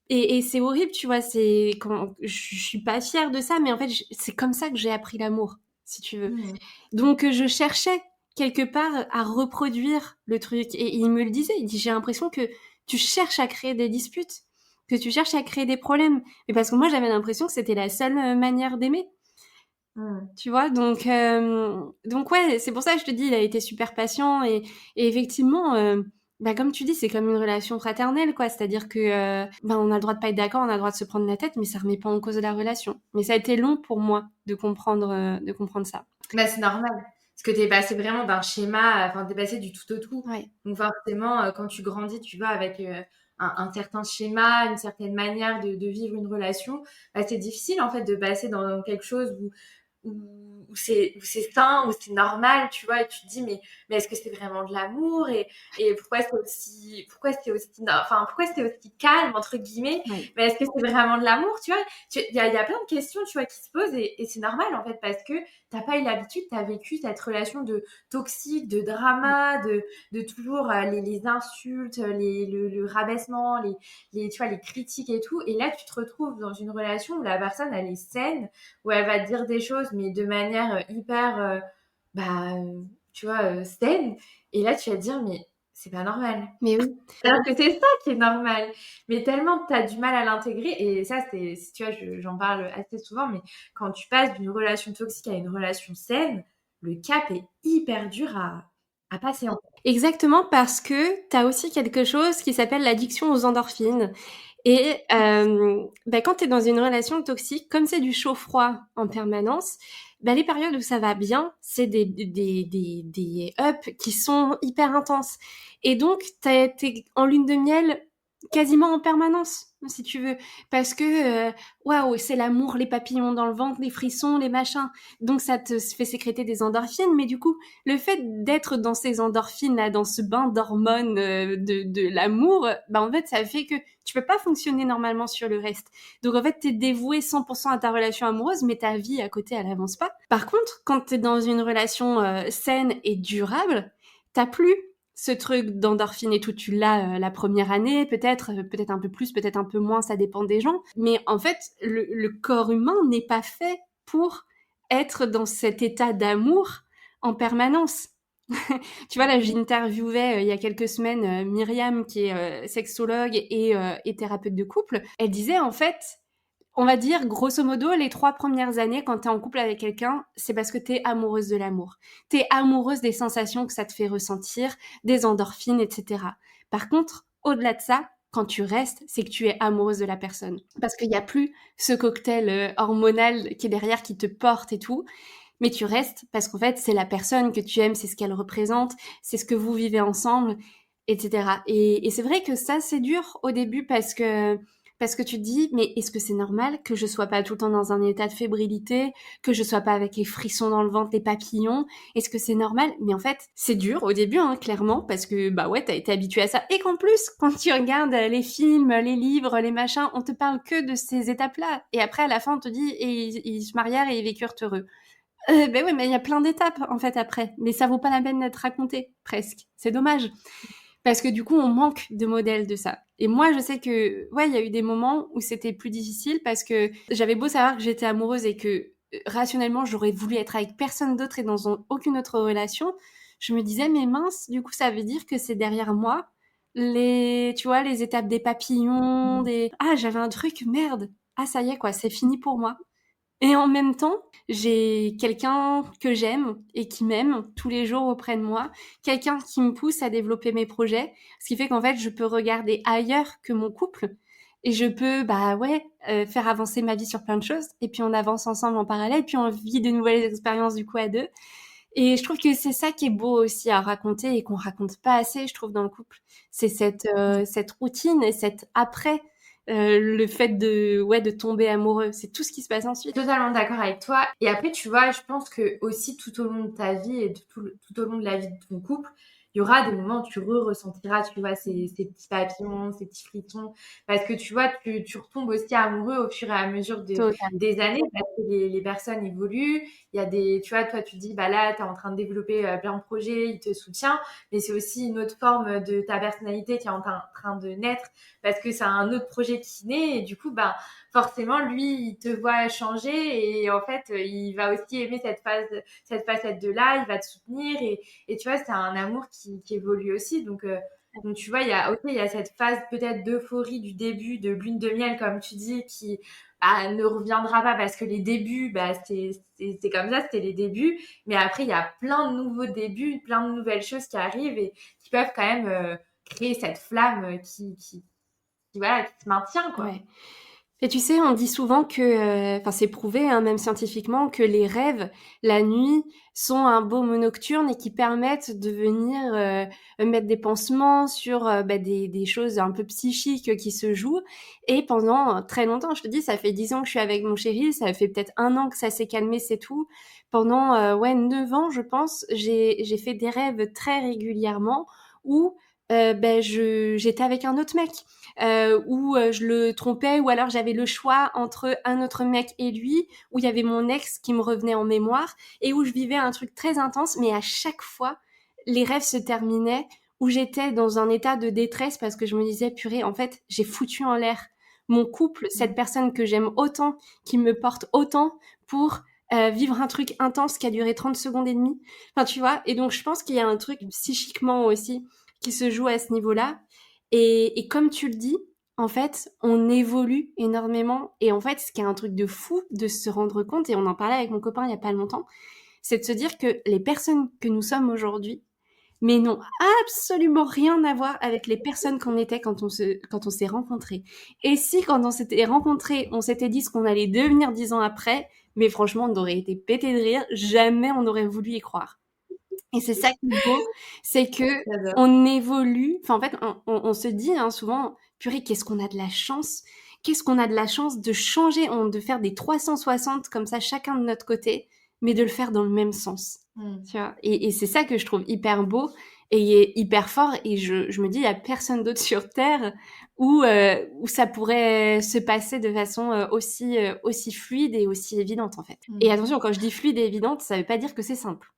Et c'est horrible, tu vois, je suis pas fière de ça, mais en fait, c'est comme ça que j'ai appris l'amour, si tu veux. Mhm. Donc je cherchais quelque part à reproduire le truc. Et il me le disait, il dit j'ai l'impression que tu cherches à créer des disputes, que tu cherches à créer des problèmes. Mais parce que moi j'avais l'impression que c'était la seule manière d'aimer, Mhm. tu vois. Donc ouais, c'est pour ça que je te dis, il a été super patient et effectivement, bah comme tu dis, c'est comme une relation fraternelle, quoi. C'est-à-dire que bah, on a le droit de pas être d'accord, on a le droit de se prendre la tête, mais ça remet pas en cause la relation. Mais ça a été long pour moi de comprendre ça. Bah, c'est normal. Parce que t'es passé vraiment d'un schéma, enfin, t'es passé du tout au tout. Ouais. Donc, forcément, quand tu grandis, tu vas avec un certain schéma, une certaine manière de vivre une relation. Bah, c'est difficile, en fait, de passer dans quelque chose où c'est sain, où c'est normal, tu vois, et tu te dis, mais est-ce que c'est vraiment de l'amour et pourquoi c'est aussi calme, entre guillemets, Ouais. mais est-ce que c'est vraiment de l'amour, tu vois? Il y a plein de questions, tu vois, qui se posent et c'est normal, en fait, parce que t'as pas eu l'habitude, t'as vécu cette relation de toxique, de drama, de toujours les insultes, le rabaissement, tu vois, les critiques et tout. Et là, tu te retrouves dans une relation où la personne, elle est saine, où elle va te dire des choses, mais de manière hyper, bah, tu vois, saine. Et là, tu vas te dire, mais c'est pas normal. Mais oui. Alors que c'est ça qui est normal. Mais tellement tu as du mal à l'intégrer, et ça, tu vois, j'en parle assez souvent, mais quand tu passes d'une relation toxique à une relation saine, le cap est hyper dur à passer. Exactement, parce que tu as aussi quelque chose qui s'appelle l'addiction aux endorphines. Et quand tu es dans une relation toxique, comme c'est du chaud-froid en permanence, les périodes où ça va bien, c'est des ups qui sont hyper intenses. Et donc, t'es en lune de miel quasiment en permanence, si tu veux. Parce que, waouh, c'est l'amour, les papillons dans le ventre, les frissons, les machins. Donc, ça te fait sécréter des endorphines. Mais du coup, le fait d'être dans ces endorphines, là, dans ce bain d'hormones de l'amour, en fait, ça fait que tu peux pas fonctionner normalement sur le reste. Donc, en fait, t'es dévoué 100% à ta relation amoureuse, mais ta vie à côté, elle avance pas. Par contre, quand t'es dans une relation saine et durable, t'as plus ce truc d'endorphine et tout, tu l'as la première année, peut-être un peu plus, peut-être un peu moins, ça dépend des gens. Mais en fait, le corps humain n'est pas fait pour être dans cet état d'amour en permanence. Tu vois, là, j'interviewais il y a quelques semaines Myriam, qui est sexologue et thérapeute de couple. Elle disait, en fait, on va dire, grosso modo, les 3 premières années, quand t'es en couple avec quelqu'un, c'est parce que t'es amoureuse de l'amour. T'es amoureuse des sensations que ça te fait ressentir, des endorphines, etc. Par contre, au-delà de ça, quand tu restes, c'est que tu es amoureuse de la personne. Parce qu'il n'y a plus ce cocktail hormonal qui est derrière, qui te porte et tout. Mais tu restes parce qu'en fait, c'est la personne que tu aimes, c'est ce qu'elle représente, c'est ce que vous vivez ensemble, etc. Et c'est vrai que ça, c'est dur au début parce que tu te dis, mais est-ce que c'est normal que je sois pas tout le temps dans un état de fébrilité, que je sois pas avec les frissons dans le ventre, les papillons? Est-ce que c'est normal? Mais en fait, c'est dur au début, hein, clairement, parce que, ouais, t'as été habitué à ça. Et qu'en plus, quand tu regardes les films, les livres, les machins, on te parle que de ces étapes-là. Et après, à la fin, on te dit, et ils se marièrent et ils vécurent heureux. Oui, mais il y a plein d'étapes, en fait, après. Mais ça vaut pas la peine d'être raconté, presque. C'est dommage. Parce que du coup, on manque de modèles de ça. Et moi, je sais que, ouais, il y a eu des moments où c'était plus difficile parce que j'avais beau savoir que j'étais amoureuse et que rationnellement, j'aurais voulu être avec personne d'autre et dans aucune autre relation. Je me disais, mais mince, du coup, ça veut dire que c'est derrière moi tu vois, les étapes des papillons, ah, j'avais un truc, merde. Ah, ça y est, quoi, c'est fini pour moi. Et en même temps, j'ai quelqu'un que j'aime et qui m'aime tous les jours auprès de moi, quelqu'un qui me pousse à développer mes projets, ce qui fait qu'en fait, je peux regarder ailleurs que mon couple et je peux, faire avancer ma vie sur plein de choses et puis on avance ensemble en parallèle, puis on vit de nouvelles expériences du coup à deux. Et je trouve que c'est ça qui est beau aussi à raconter et qu'on raconte pas assez, je trouve, dans le couple. C'est cette routine et cet après, le fait de tomber amoureux. C'est tout ce qui se passe ensuite. Totalement d'accord avec toi. Et après, tu vois, je pense que aussi tout au long de ta vie et tout au long de la vie de ton couple, il y aura des moments où tu ressentiras, tu vois, ces petits papillons, ces petits frissons. Parce que tu vois, tu retombes aussi amoureux au fur et à mesure Total. des années, parce que les personnes évoluent. Il y a tu vois, toi, tu te dis, bah là, t'es en train de développer plein de projets, il te soutient. Mais c'est aussi une autre forme de ta personnalité qui est en train de naître, parce que c'est un autre projet qui naît. Et du coup, bah, forcément, lui, il te voit changer et en fait, il va aussi aimer cette facette de là, il va te soutenir et tu vois, c'est un amour qui évolue aussi. Donc tu vois, il y a cette phase peut-être d'euphorie du début, de lune de miel, comme tu dis, qui ne reviendra pas parce que les débuts, c'est comme ça, c'était les débuts. Mais après, il y a plein de nouveaux débuts, plein de nouvelles choses qui arrivent et qui peuvent quand même créer cette flamme voilà, qui se maintient, quoi. Ouais. Et tu sais, on dit souvent que, c'est prouvé, hein, même scientifiquement, que les rêves, la nuit, sont un baume nocturne et qui permettent de venir mettre des pansements sur des choses un peu psychiques qui se jouent. Et pendant très longtemps, je te dis, ça fait 10 ans que je suis avec mon chéri, ça fait peut-être 1 an que ça s'est calmé, c'est tout. Pendant 9 ans, je pense, j'ai fait des rêves très régulièrement où j'étais avec un autre mec. Où je le trompais, ou alors j'avais le choix entre un autre mec et lui, où il y avait mon ex qui me revenait en mémoire, et où je vivais un truc très intense, mais à chaque fois, les rêves se terminaient, où j'étais dans un état de détresse parce que je me disais, purée, en fait, j'ai foutu en l'air mon couple, cette personne que j'aime autant, qui me porte autant, pour vivre un truc intense qui a duré 30 secondes et demie. Enfin, tu vois, et donc je pense qu'il y a un truc psychiquement aussi qui se joue à ce niveau-là. Et comme tu le dis, en fait, on évolue énormément. Et en fait, ce qui est un truc de fou de se rendre compte, et on en parlait avec mon copain il y a pas longtemps, c'est de se dire que les personnes que nous sommes aujourd'hui, mais n'ont absolument rien à voir avec les personnes qu'on était quand on s'est rencontrés. Et si, quand on s'était rencontrés, on s'était dit ce qu'on allait devenir 10 ans après, mais franchement, on aurait été pété de rire, jamais on aurait voulu y croire. Et c'est ça qui est beau, c'est que J'adore. on évolue. Enfin, en fait, on se dit souvent, purée, qu'est-ce qu'on a de la chance, qu'est-ce qu'on a de la chance de changer, de faire des 360 comme ça, chacun de notre côté, mais de le faire dans le même sens. Tu vois, et c'est ça que je trouve hyper beau et hyper fort. Et je me dis, il y a personne d'autre sur Terre où ça pourrait se passer de façon aussi fluide et aussi évidente, en fait. Et attention, quand je dis fluide et évidente, ça veut pas dire que c'est simple.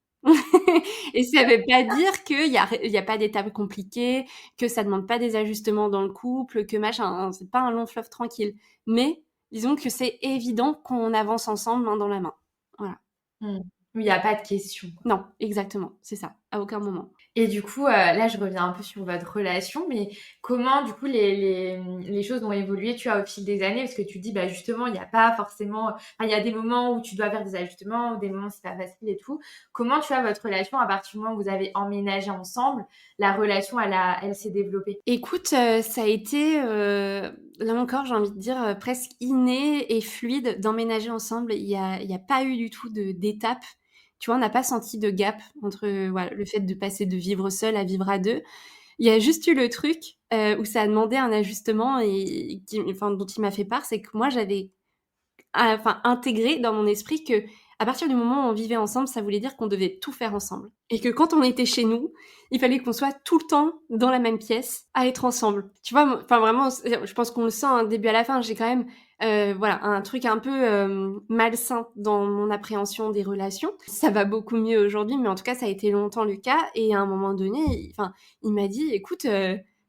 Et ça veut pas dire qu'il y a pas d'étapes compliquées, que ça demande pas des ajustements dans le couple, que machin, hein, c'est pas un long fleuve tranquille. Mais disons que c'est évident qu'on avance ensemble main dans la main. Voilà. Mm. Il n'y a pas de question. Non, exactement, c'est ça, à aucun moment. Et du coup, là, je reviens un peu sur votre relation, mais comment, du coup, les choses ont évolué, tu vois, au fil des années? Parce que tu dis, bah, justement, il n'y a pas forcément... Enfin, il y a des moments où tu dois faire des ajustements, ou des moments où c'est pas facile et tout. Comment, tu vois, votre relation, à partir du moment où vous avez emménagé ensemble, la relation, elle s'est développée? Écoute, ça a été, là encore, j'ai envie de dire, presque inné et fluide d'emménager ensemble. Il y a pas eu du tout d'étape. Tu vois, on n'a pas senti de gap entre, voilà, le fait de passer de vivre seul à vivre à 2. Il y a juste eu le truc, où ça a demandé un ajustement et dont il m'a fait part, c'est que moi j'avais intégré dans mon esprit que à partir du moment où on vivait ensemble, ça voulait dire qu'on devait tout faire ensemble. Et que quand on était chez nous, il fallait qu'on soit tout le temps dans la même pièce, à être ensemble. Tu vois, enfin vraiment, je pense qu'on le sent un début à la fin. J'ai quand même, voilà, un truc un peu malsain dans mon appréhension des relations. Ça va beaucoup mieux aujourd'hui, mais en tout cas, ça a été longtemps le cas. Et à un moment donné, il m'a dit, écoute,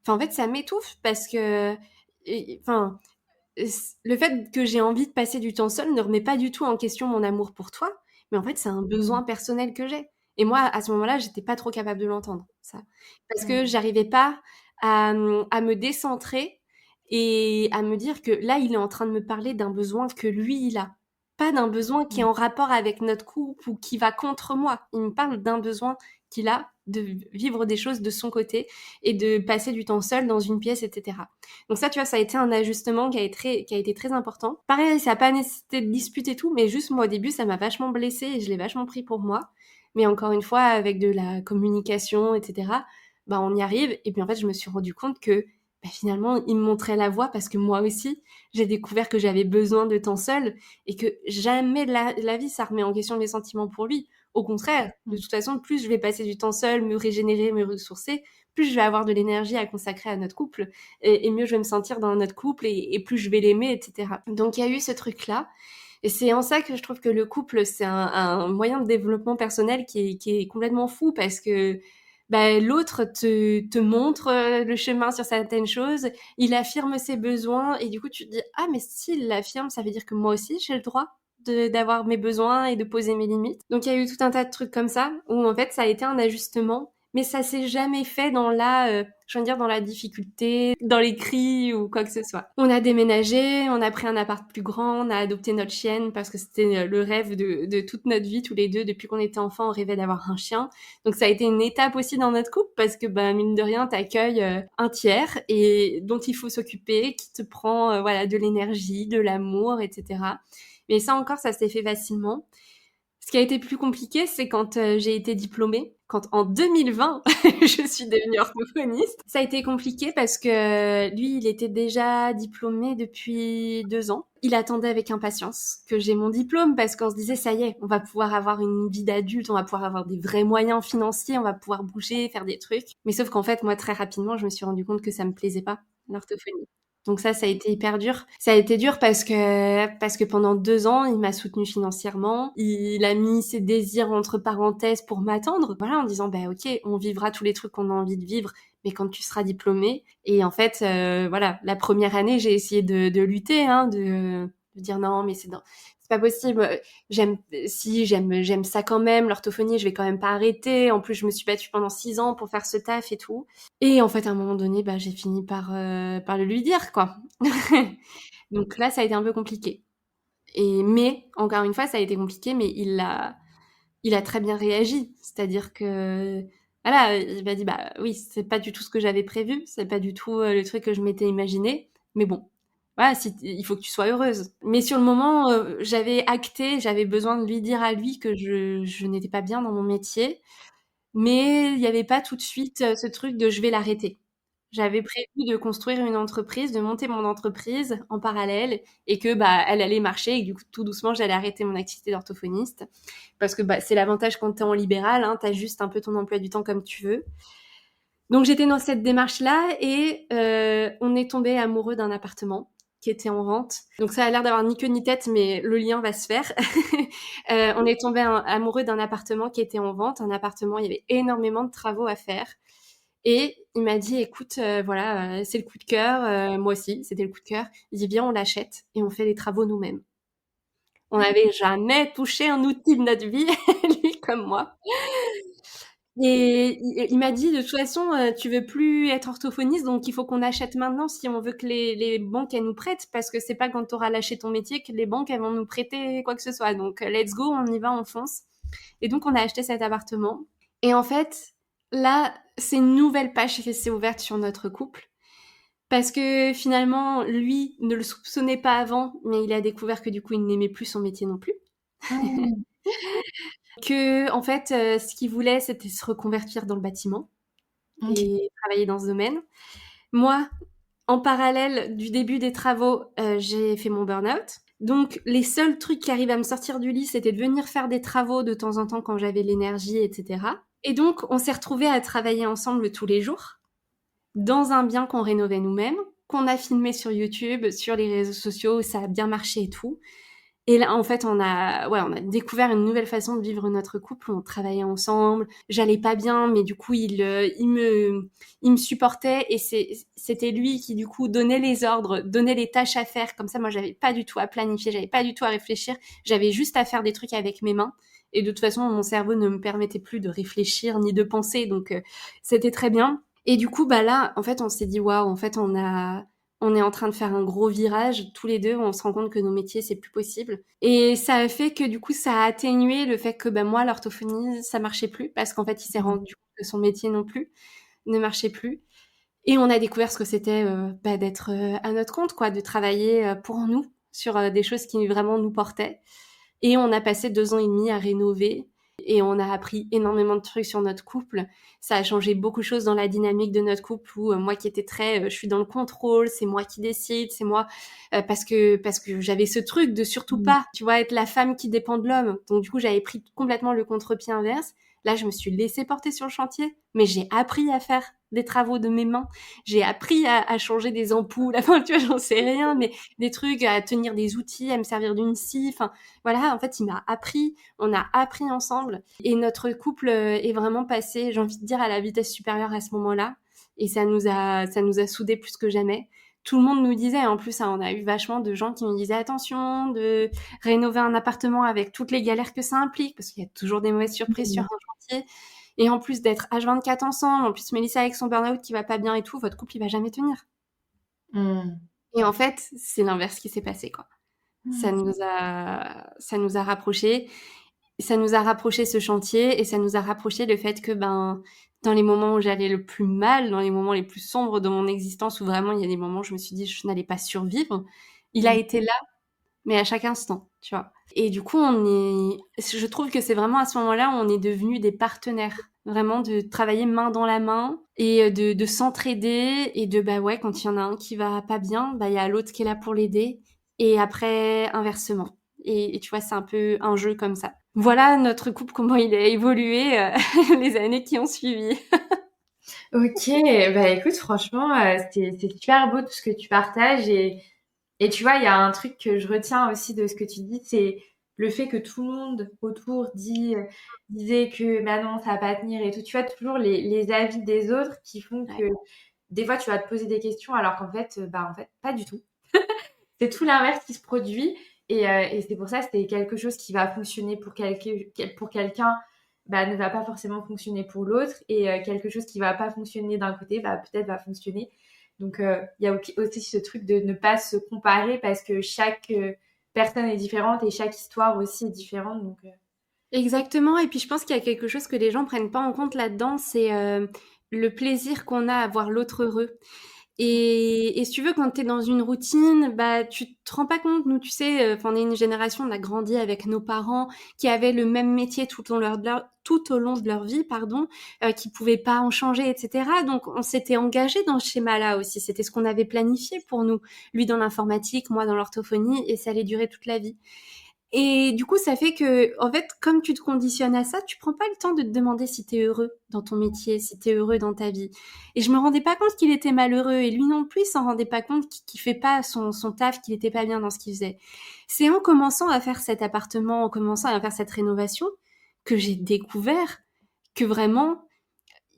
en fait, ça m'étouffe parce que, enfin, le fait que j'ai envie de passer du temps seule ne remet pas du tout en question mon amour pour toi, mais en fait, c'est un besoin personnel que j'ai. Et moi, à ce moment-là, j'étais pas trop capable de l'entendre, ça. Parce que j'arrivais pas à me décentrer et à me dire que là, il est en train de me parler d'un besoin que lui, il a. Pas d'un besoin qui est en rapport avec notre couple ou qui va contre moi. Il me parle d'un besoin qu'il a de vivre des choses de son côté et de passer du temps seul dans une pièce, etc. Donc ça, tu vois, ça a été un ajustement qui a été très important. Pareil, ça n'a pas nécessité de dispute et tout, mais juste moi au début, ça m'a vachement blessée et je l'ai vachement pris pour moi. Mais encore une fois, avec de la communication, etc., bah on y arrive. Et puis en fait, je me suis rendu compte que bah, finalement, il me montrait la voie parce que moi aussi, j'ai découvert que j'avais besoin de temps seul et que jamais la vie, ça remet en question mes sentiments pour lui. Au contraire, de toute façon, plus je vais passer du temps seul, me régénérer, me ressourcer, plus je vais avoir de l'énergie à consacrer à notre couple et mieux je vais me sentir dans notre couple et plus je vais l'aimer, etc. Donc il y a eu ce truc-là. Et c'est en ça que je trouve que le couple, c'est un moyen de développement personnel qui est complètement fou parce que bah, l'autre te montre le chemin sur certaines choses, il affirme ses besoins et du coup tu te dis ah mais s'il l'affirme, ça veut dire que moi aussi j'ai le droit d'avoir mes besoins et de poser mes limites. Donc il y a eu tout un tas de trucs comme ça où en fait ça a été un ajustement, mais ça s'est jamais fait dans je veux dire dans la difficulté, dans les cris ou quoi que ce soit. On a déménagé, on a pris un appart plus grand, on a adopté notre chienne parce que c'était le rêve de toute notre vie tous les deux. Depuis qu'on était enfants, on rêvait d'avoir un chien. Donc ça a été une étape aussi dans notre couple parce que bah mine de rien, t'accueilles un tiers et dont il faut s'occuper, qui te prend voilà de l'énergie, de l'amour, etc. Mais ça encore, ça s'est fait facilement. Ce qui a été plus compliqué, c'est quand j'ai été diplômée, quand en 2020, je suis devenue orthophoniste. Ça a été compliqué parce que lui, il était déjà diplômé depuis 2 ans. Il attendait avec impatience que j'ai mon diplôme parce qu'on se disait, ça y est, on va pouvoir avoir une vie d'adulte, on va pouvoir avoir des vrais moyens financiers, on va pouvoir bouger, faire des trucs. Mais sauf qu'en fait, moi, très rapidement, je me suis rendu compte que ça me plaisait pas, l'orthophonie. Donc ça a été hyper dur. Ça a été dur parce que pendant 2 ans, il m'a soutenue financièrement. Il a mis ses désirs entre parenthèses pour m'attendre. Voilà, en disant, bah ok, on vivra tous les trucs qu'on a envie de vivre, mais quand tu seras diplômée. Et en fait, voilà, la première année, j'ai essayé de lutter, de dire non, mais c'est pas possible. J'aime ça quand même. L'orthophonie, je vais quand même pas arrêter. En plus, je me suis battue pendant 6 ans pour faire ce taf et tout. Et en fait, à un moment donné, bah, j'ai fini par le lui dire, quoi. Donc là, ça a été un peu compliqué. Mais, encore une fois, ça a été compliqué, mais il a très bien réagi. C'est-à-dire que, voilà, il m'a dit, bah oui, c'est pas du tout ce que j'avais prévu, c'est pas du tout le truc que je m'étais imaginé, mais bon, voilà, il faut que tu sois heureuse. Mais sur le moment, j'avais acté, j'avais besoin de lui dire à lui que je n'étais pas bien dans mon métier, mais il n'y avait pas tout de suite ce truc de je vais l'arrêter. J'avais prévu de construire une entreprise, de monter mon entreprise en parallèle et que bah elle allait marcher et que, du coup tout doucement j'allais arrêter mon activité d'orthophoniste parce que bah c'est l'avantage quand t'es en libéral, hein, t'as juste un peu ton emploi du temps comme tu veux. Donc j'étais dans cette démarche là et on est tombé amoureux d'un appartement qui était en vente. Donc ça a l'air d'avoir ni queue ni tête, mais le lien va se faire. On est tombé amoureux d'un appartement qui était en vente, un appartement, il y avait énormément de travaux à faire. Et il m'a dit, écoute, voilà, c'est le coup de cœur. Moi aussi, c'était le coup de cœur. Il dit, viens, on l'achète et on fait les travaux nous-mêmes. On n'avait jamais touché un outil de notre vie, lui comme moi. Et il m'a dit, de toute façon, tu veux plus être orthophoniste, donc il faut qu'on achète maintenant si on veut que les banques, elles nous prêtent, parce que c'est pas quand tu auras lâché ton métier que les banques, elles vont nous prêter quoi que ce soit. Donc, let's go, on y va, on fonce. Et donc, on a acheté cet appartement. Et en fait, là, c'est une nouvelle page qui s'est ouverte sur notre couple. Parce que finalement, lui ne le soupçonnait pas avant, mais il a découvert que du coup, il n'aimait plus son métier non plus. Mmh. Que, en fait, ce qu'il voulait, c'était se reconvertir dans le bâtiment OK. et travailler dans ce domaine. Moi, en parallèle du début des travaux, j'ai fait mon burn-out. Donc, les seuls trucs qui arrivaient à me sortir du lit, c'était de venir faire des travaux de temps en temps quand j'avais l'énergie, etc. Et donc, on s'est retrouvés à travailler ensemble tous les jours, dans un bien qu'on rénovait nous-mêmes, qu'on a filmé sur YouTube, sur les réseaux sociaux, ça a bien marché et tout. Et là, en fait, on a découvert une nouvelle façon de vivre notre couple. On travaillait ensemble. J'allais pas bien, mais du coup, il me supportait et c'était lui qui, du coup, donnait les ordres, donnait les tâches à faire. Comme ça, moi, j'avais pas du tout à planifier, j'avais pas du tout à réfléchir. J'avais juste à faire des trucs avec mes mains. Et de toute façon, mon cerveau ne me permettait plus de réfléchir ni de penser. Donc, c'était très bien. Et du coup, bah là, en fait, on s'est dit, waouh, en fait, on est en train de faire un gros virage tous les deux. On se rend compte que nos métiers, c'est plus possible. Et ça a fait que du coup, ça a atténué le fait que moi, l'orthophonie, ça marchait plus parce qu'en fait, il s'est Mmh. rendu compte que son métier non plus ne marchait plus. Et on a découvert ce que c'était d'être à notre compte, quoi, de travailler pour nous sur des choses qui vraiment nous portaient. Et on a passé 2 ans et demi à rénover et on a appris énormément de trucs sur notre couple. Ça a changé beaucoup de choses dans la dynamique de notre couple où moi qui étais très, je suis dans le contrôle, c'est moi qui décide, c'est moi parce que j'avais ce truc de surtout Mmh. pas, tu vois, être la femme qui dépend de l'homme. Donc du coup, j'avais pris complètement le contre-pied inverse. Là, je me suis laissée porter sur le chantier, mais j'ai appris à faire des travaux de mes mains. J'ai appris à changer des ampoules. Enfin, tu vois, j'en sais rien, mais des trucs, à tenir des outils, à me servir d'une scie. Enfin, voilà, en fait, il m'a appris, on a appris ensemble et notre couple est vraiment passé, j'ai envie de dire, à la vitesse supérieure à ce moment-là et ça nous a soudés plus que jamais. Tout le monde nous disait, en plus, hein, on a eu vachement de gens qui nous disaient attention de rénover un appartement avec toutes les galères que ça implique, parce qu'il y a toujours des mauvaises surprises sur Mmh. un chantier. Et en plus d'être H24 ensemble, en plus Mélissa avec son burn-out qui va pas bien et tout, votre couple il va jamais tenir. Mmh. Et en fait, c'est l'inverse qui s'est passé, quoi. Ça Mmh. nous ça nous a rapprochés. Ça nous a rapproché ce chantier et ça nous a rapproché le fait que dans les moments où j'allais le plus mal, dans les moments les plus sombres de mon existence où vraiment il y a des moments où je me suis dit je n'allais pas survivre, il a Mmh. été là, mais à chaque instant, tu vois. Et du coup, je trouve que c'est vraiment à ce moment-là où on est devenus des partenaires, vraiment de travailler main dans la main et de s'entraider et bah ouais, quand il y en a un qui va pas bien, bah il y a l'autre qui est là pour l'aider et après inversement. Et tu vois, c'est un peu un jeu comme ça. Voilà notre couple, comment il a évolué les années qui ont suivi. OK, bah écoute, franchement, c'est super beau tout ce que tu partages et tu vois, il y a un truc que je retiens aussi de ce que tu dis, c'est le fait que tout le monde autour disait que bah non, ça va pas tenir et tout. Tu vois, toujours les avis des autres qui font que Ouais. des fois tu vas te poser des questions alors qu'en fait, bah en fait, pas du tout. C'est tout l'inverse qui se produit Et c'est pour ça, c'était quelque chose qui va fonctionner pour quelqu'un, bah, ne va pas forcément fonctionner pour l'autre. Et quelque chose qui va pas fonctionner d'un côté, bah, peut-être va fonctionner. Donc, il y a aussi ce truc de ne pas se comparer parce que chaque personne est différente et chaque histoire aussi est différente. Donc, Exactement, et puis je pense qu'il y a quelque chose que les gens prennent pas en compte là-dedans, c'est le plaisir qu'on a à voir l'autre heureux. Et si tu veux, quand tu es dans une routine, bah, tu te rends pas compte. Nous, tu sais, on est une génération, on a grandi avec nos parents qui avaient le même métier tout au long de leur vie, pardon, qui pouvaient pas en changer, etc. Donc, on s'était engagé dans ce schéma-là aussi. C'était ce qu'on avait planifié pour nous. Lui dans l'informatique, moi dans l'orthophonie, et ça allait durer toute la vie. Et du coup, ça fait que, en fait, comme tu te conditionnes à ça, tu prends pas le temps de te demander si t'es heureux dans ton métier, si t'es heureux dans ta vie. Et je me rendais pas compte qu'il était malheureux, et lui non plus, il s'en rendait pas compte qu'il fait pas son taf, qu'il était pas bien dans ce qu'il faisait. C'est en commençant à faire cet appartement, en commençant à faire cette rénovation, que j'ai découvert que vraiment,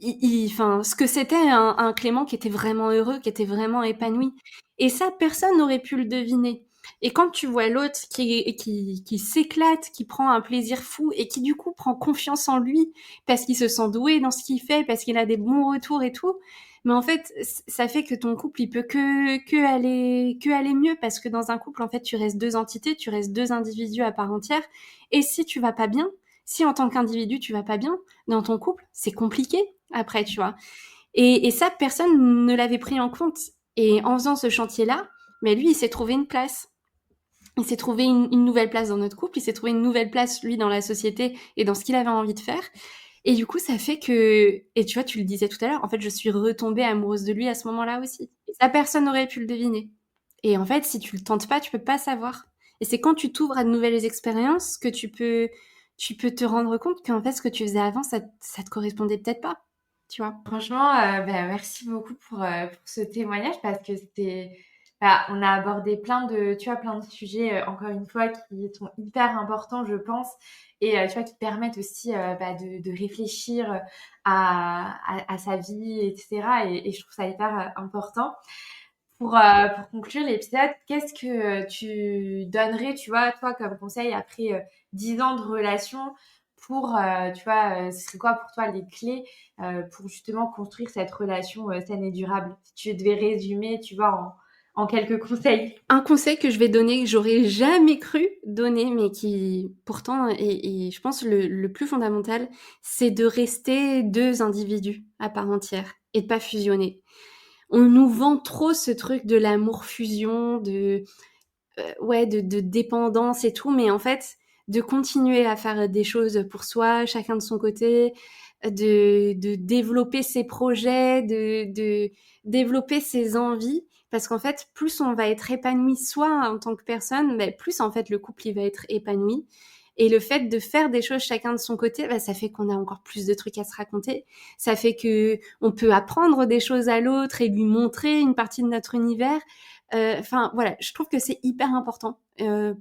enfin, ce que c'était un Clément qui était vraiment heureux, qui était vraiment épanoui. Et ça, personne n'aurait pu le deviner. Et quand tu vois l'autre qui s'éclate, qui prend un plaisir fou et qui du coup prend confiance en lui parce qu'il se sent doué dans ce qu'il fait, parce qu'il a des bons retours et tout, mais en fait, ça fait que ton couple, il peut que aller mieux parce que dans un couple, en fait, tu restes deux entités, tu restes deux individus à part entière. Et si tu vas pas bien, si en tant qu'individu tu vas pas bien dans ton couple, c'est compliqué après, tu vois. Et ça, personne ne l'avait pris en compte. Et en faisant ce chantier-là, mais lui, il s'est trouvé une place. Il s'est trouvé une nouvelle place dans notre couple, il s'est trouvé une nouvelle place, lui, dans la société et dans ce qu'il avait envie de faire. Et du coup, ça fait que, et tu vois, tu le disais tout à l'heure, en fait, je suis retombée amoureuse de lui à ce moment-là aussi. Et ça, personne n'aurait pu le deviner. Et en fait, si tu le tentes pas, tu peux pas savoir. Et c'est quand tu t'ouvres à de nouvelles expériences que tu peux te rendre compte qu'en fait, ce que tu faisais avant, ça te correspondait peut-être pas. Tu vois. franchement, bah, merci beaucoup pour ce témoignage parce que bah, on a abordé plein de sujets, encore une fois, qui sont hyper importants, je pense, et tu vois, qui permettent aussi bah, de réfléchir à sa vie, etc. Et je trouve ça hyper important. Pour conclure l'épisode, qu'est-ce que tu donnerais, tu vois, toi, comme conseil après 10 ans de relation tu vois, ce serait quoi pour toi les clés pour justement construire cette relation saine et durable? Si tu devais résumer, tu vois, en quelques conseils. Un conseil que je vais donner, que j'aurais jamais cru donner, mais qui pourtant est je pense, le plus fondamental, c'est de rester deux individus à part entière et de pas fusionner. On nous vend trop ce truc de l'amour fusion, ouais, de dépendance et tout, mais en fait, de continuer à faire des choses pour soi, chacun de son côté, de développer ses projets, de développer ses envies, parce qu'en fait, plus on va être épanoui soi en tant que personne, bah, plus en fait le couple il va être épanoui. Et le fait de faire des choses chacun de son côté, bah, ça fait qu'on a encore plus de trucs à se raconter. Ça fait que on peut apprendre des choses à l'autre et lui montrer une partie de notre univers. Enfin voilà, je trouve que c'est hyper important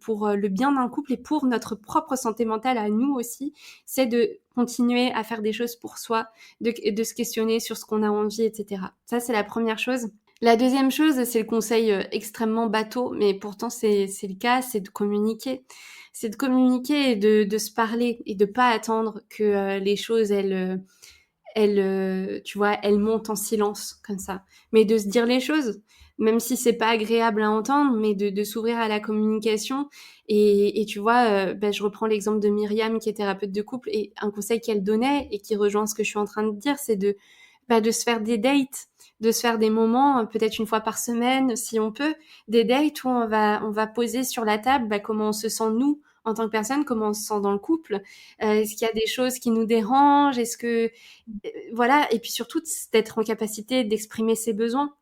pour le bien d'un couple et pour notre propre santé mentale à nous aussi, c'est de continuer à faire des choses pour soi, de se questionner sur ce qu'on a envie, etc. Ça, c'est la première chose. La deuxième chose, c'est le conseil extrêmement bateau, mais pourtant c'est le cas, c'est de communiquer. C'est de communiquer et de se parler et de pas attendre que les choses, tu vois, elles montent en silence comme ça. Mais de se dire les choses, même si c'est pas agréable à entendre, mais de s'ouvrir à la communication. Et tu vois, bah, je reprends l'exemple de Myriam qui est thérapeute de couple et un conseil qu'elle donnait et qui rejoint ce que je suis en train de dire, c'est de se faire des dates, de se faire des moments, peut-être une fois par semaine, si on peut, des dates où on va poser sur la table bah, comment on se sent nous en tant que personne, comment on se sent dans le couple, est-ce qu'il y a des choses qui nous dérangent, est-ce que voilà, et puis surtout d'être en capacité d'exprimer ses besoins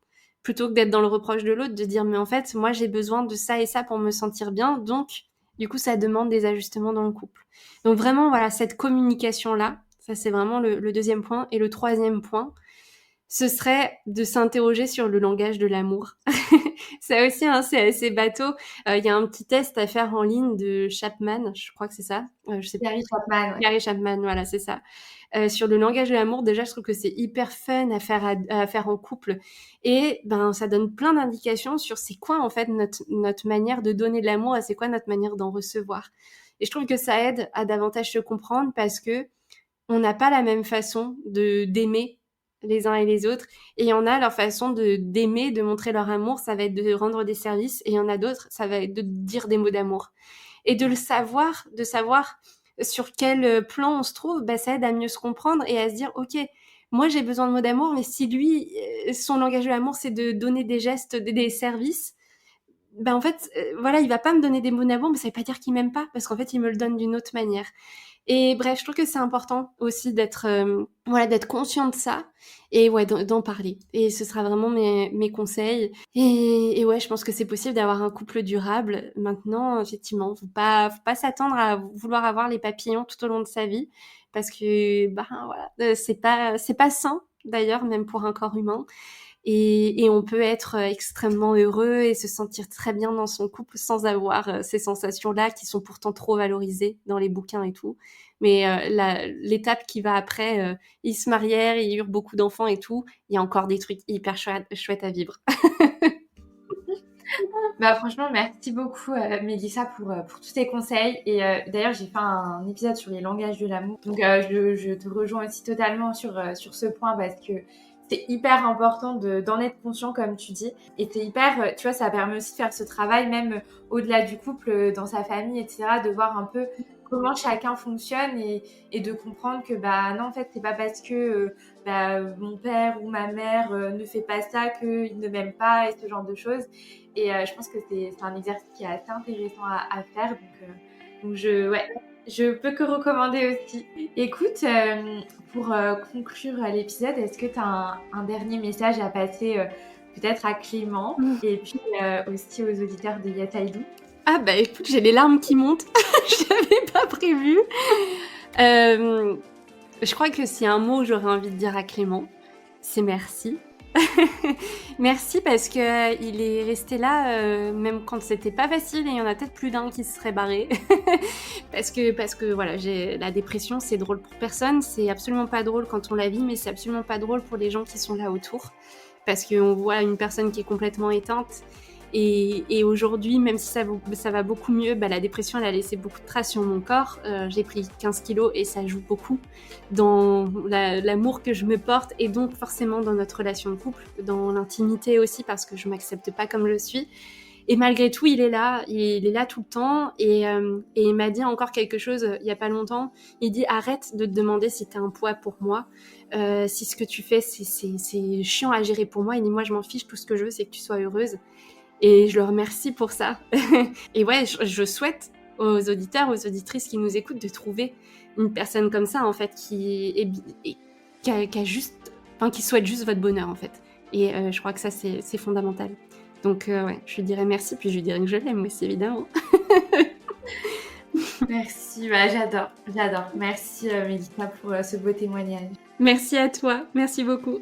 plutôt que d'être dans le reproche de l'autre, de dire mais en fait moi j'ai besoin de ça et ça pour me sentir bien, donc du coup ça demande des ajustements dans le couple. Donc vraiment voilà cette communication là, ça c'est vraiment le deuxième point. Et le troisième point, ce serait de s'interroger sur le langage de l'amour. Ça aussi, hein, c'est assez bateau. Il y a un petit test à faire en ligne de Chapman, je crois que c'est ça. Je sais Gary Chapman, ouais. Gary Chapman, voilà, c'est ça. Sur le langage de l'amour, déjà, je trouve que c'est hyper fun à faire en couple. Et ben, ça donne plein d'indications sur c'est quoi, en fait, notre manière de donner de l'amour et c'est quoi notre manière d'en recevoir. Et je trouve que ça aide à davantage se comprendre parce que on n'a pas la même façon d'aimer les uns et les autres. Et il y en a, leur façon d'aimer, de montrer leur amour, ça va être de rendre des services. Et il y en a d'autres, ça va être de dire des mots d'amour. Et de savoir sur quel plan on se trouve, bah, ça aide à mieux se comprendre et à se dire, ok, moi j'ai besoin de mots d'amour, mais si lui, son langage de l'amour, c'est de donner des gestes, des services, ben en fait, voilà, il va pas me donner des mots d'amour, mais ça veut pas dire qu'il m'aime pas, parce qu'en fait, il me le donne d'une autre manière. Et bref, je trouve que c'est important aussi d'être conscient de ça et ouais, d'en parler. Et ce sera vraiment mes conseils. Et ouais, je pense que c'est possible d'avoir un couple durable. Maintenant, effectivement, faut pas s'attendre à vouloir avoir les papillons tout au long de sa vie, parce que bah voilà, c'est pas sain d'ailleurs, même pour un corps humain. Et on peut être extrêmement heureux et se sentir très bien dans son couple sans avoir ces sensations-là qui sont pourtant trop valorisées dans les bouquins et tout. Mais l'étape qui va après, ils se marièrent, ils eurent beaucoup d'enfants et tout, il y a encore des trucs hyper chouettes à vivre. Bah franchement, merci beaucoup Mélissa pour tous tes conseils. Et d'ailleurs, j'ai fait un épisode sur les langages de l'amour. Donc je te rejoins aussi totalement sur ce point parce que c'est hyper important d'en être conscient comme tu dis. Et c'est hyper, tu vois, ça permet aussi de faire ce travail même au-delà du couple, dans sa famille, etc. De voir un peu comment chacun fonctionne et de comprendre que bah non, en fait, c'est pas parce que mon père ou ma mère ne fait pas ça qu'il ne m'aime pas et ce genre de choses. Et je pense que c'est un exercice qui est assez intéressant à faire. Donc je peux que recommander aussi. Écoute, pour conclure l'épisode, est-ce que tu as un dernier message à passer peut-être à Clément et puis aussi aux auditeurs de Yataïdou? Ah bah écoute, j'ai les larmes qui montent. Je l'avais pas prévu. Je crois que s'il y a un mot que j'aurais envie de dire à Clément, c'est merci. Merci parce que il est resté là même quand c'était pas facile et il y en a peut-être plus d'un qui se serait barré parce que voilà, la dépression, c'est drôle pour personne, c'est absolument pas drôle quand on la vit, mais c'est absolument pas drôle pour les gens qui sont là autour parce qu'on voit une personne qui est complètement éteinte. Et aujourd'hui, même si ça va beaucoup mieux, bah, la dépression, elle a laissé beaucoup de traces sur mon corps. J'ai pris 15 kilos et ça joue beaucoup dans l'amour que je me porte et donc forcément dans notre relation de couple, dans l'intimité aussi parce que je m'accepte pas comme je suis. Et malgré tout, il est là tout le temps et il m'a dit encore quelque chose il y a pas longtemps. Il dit arrête de te demander si t'es un poids pour moi, si ce que tu fais c'est chiant à gérer pour moi. Il dit moi je m'en fiche, tout ce que je veux c'est que tu sois heureuse. Et je le remercie pour ça. Et ouais, je souhaite aux auditeurs, aux auditrices qui nous écoutent de trouver une personne comme ça, en fait, qui souhaite juste votre bonheur, en fait. Et je crois que ça, c'est fondamental. Donc, ouais, je lui dirais merci, puis je lui dirais que je l'aime aussi, évidemment. Merci, bah, j'adore. Merci Mélissa pour ce beau témoignage. Merci à toi, merci beaucoup.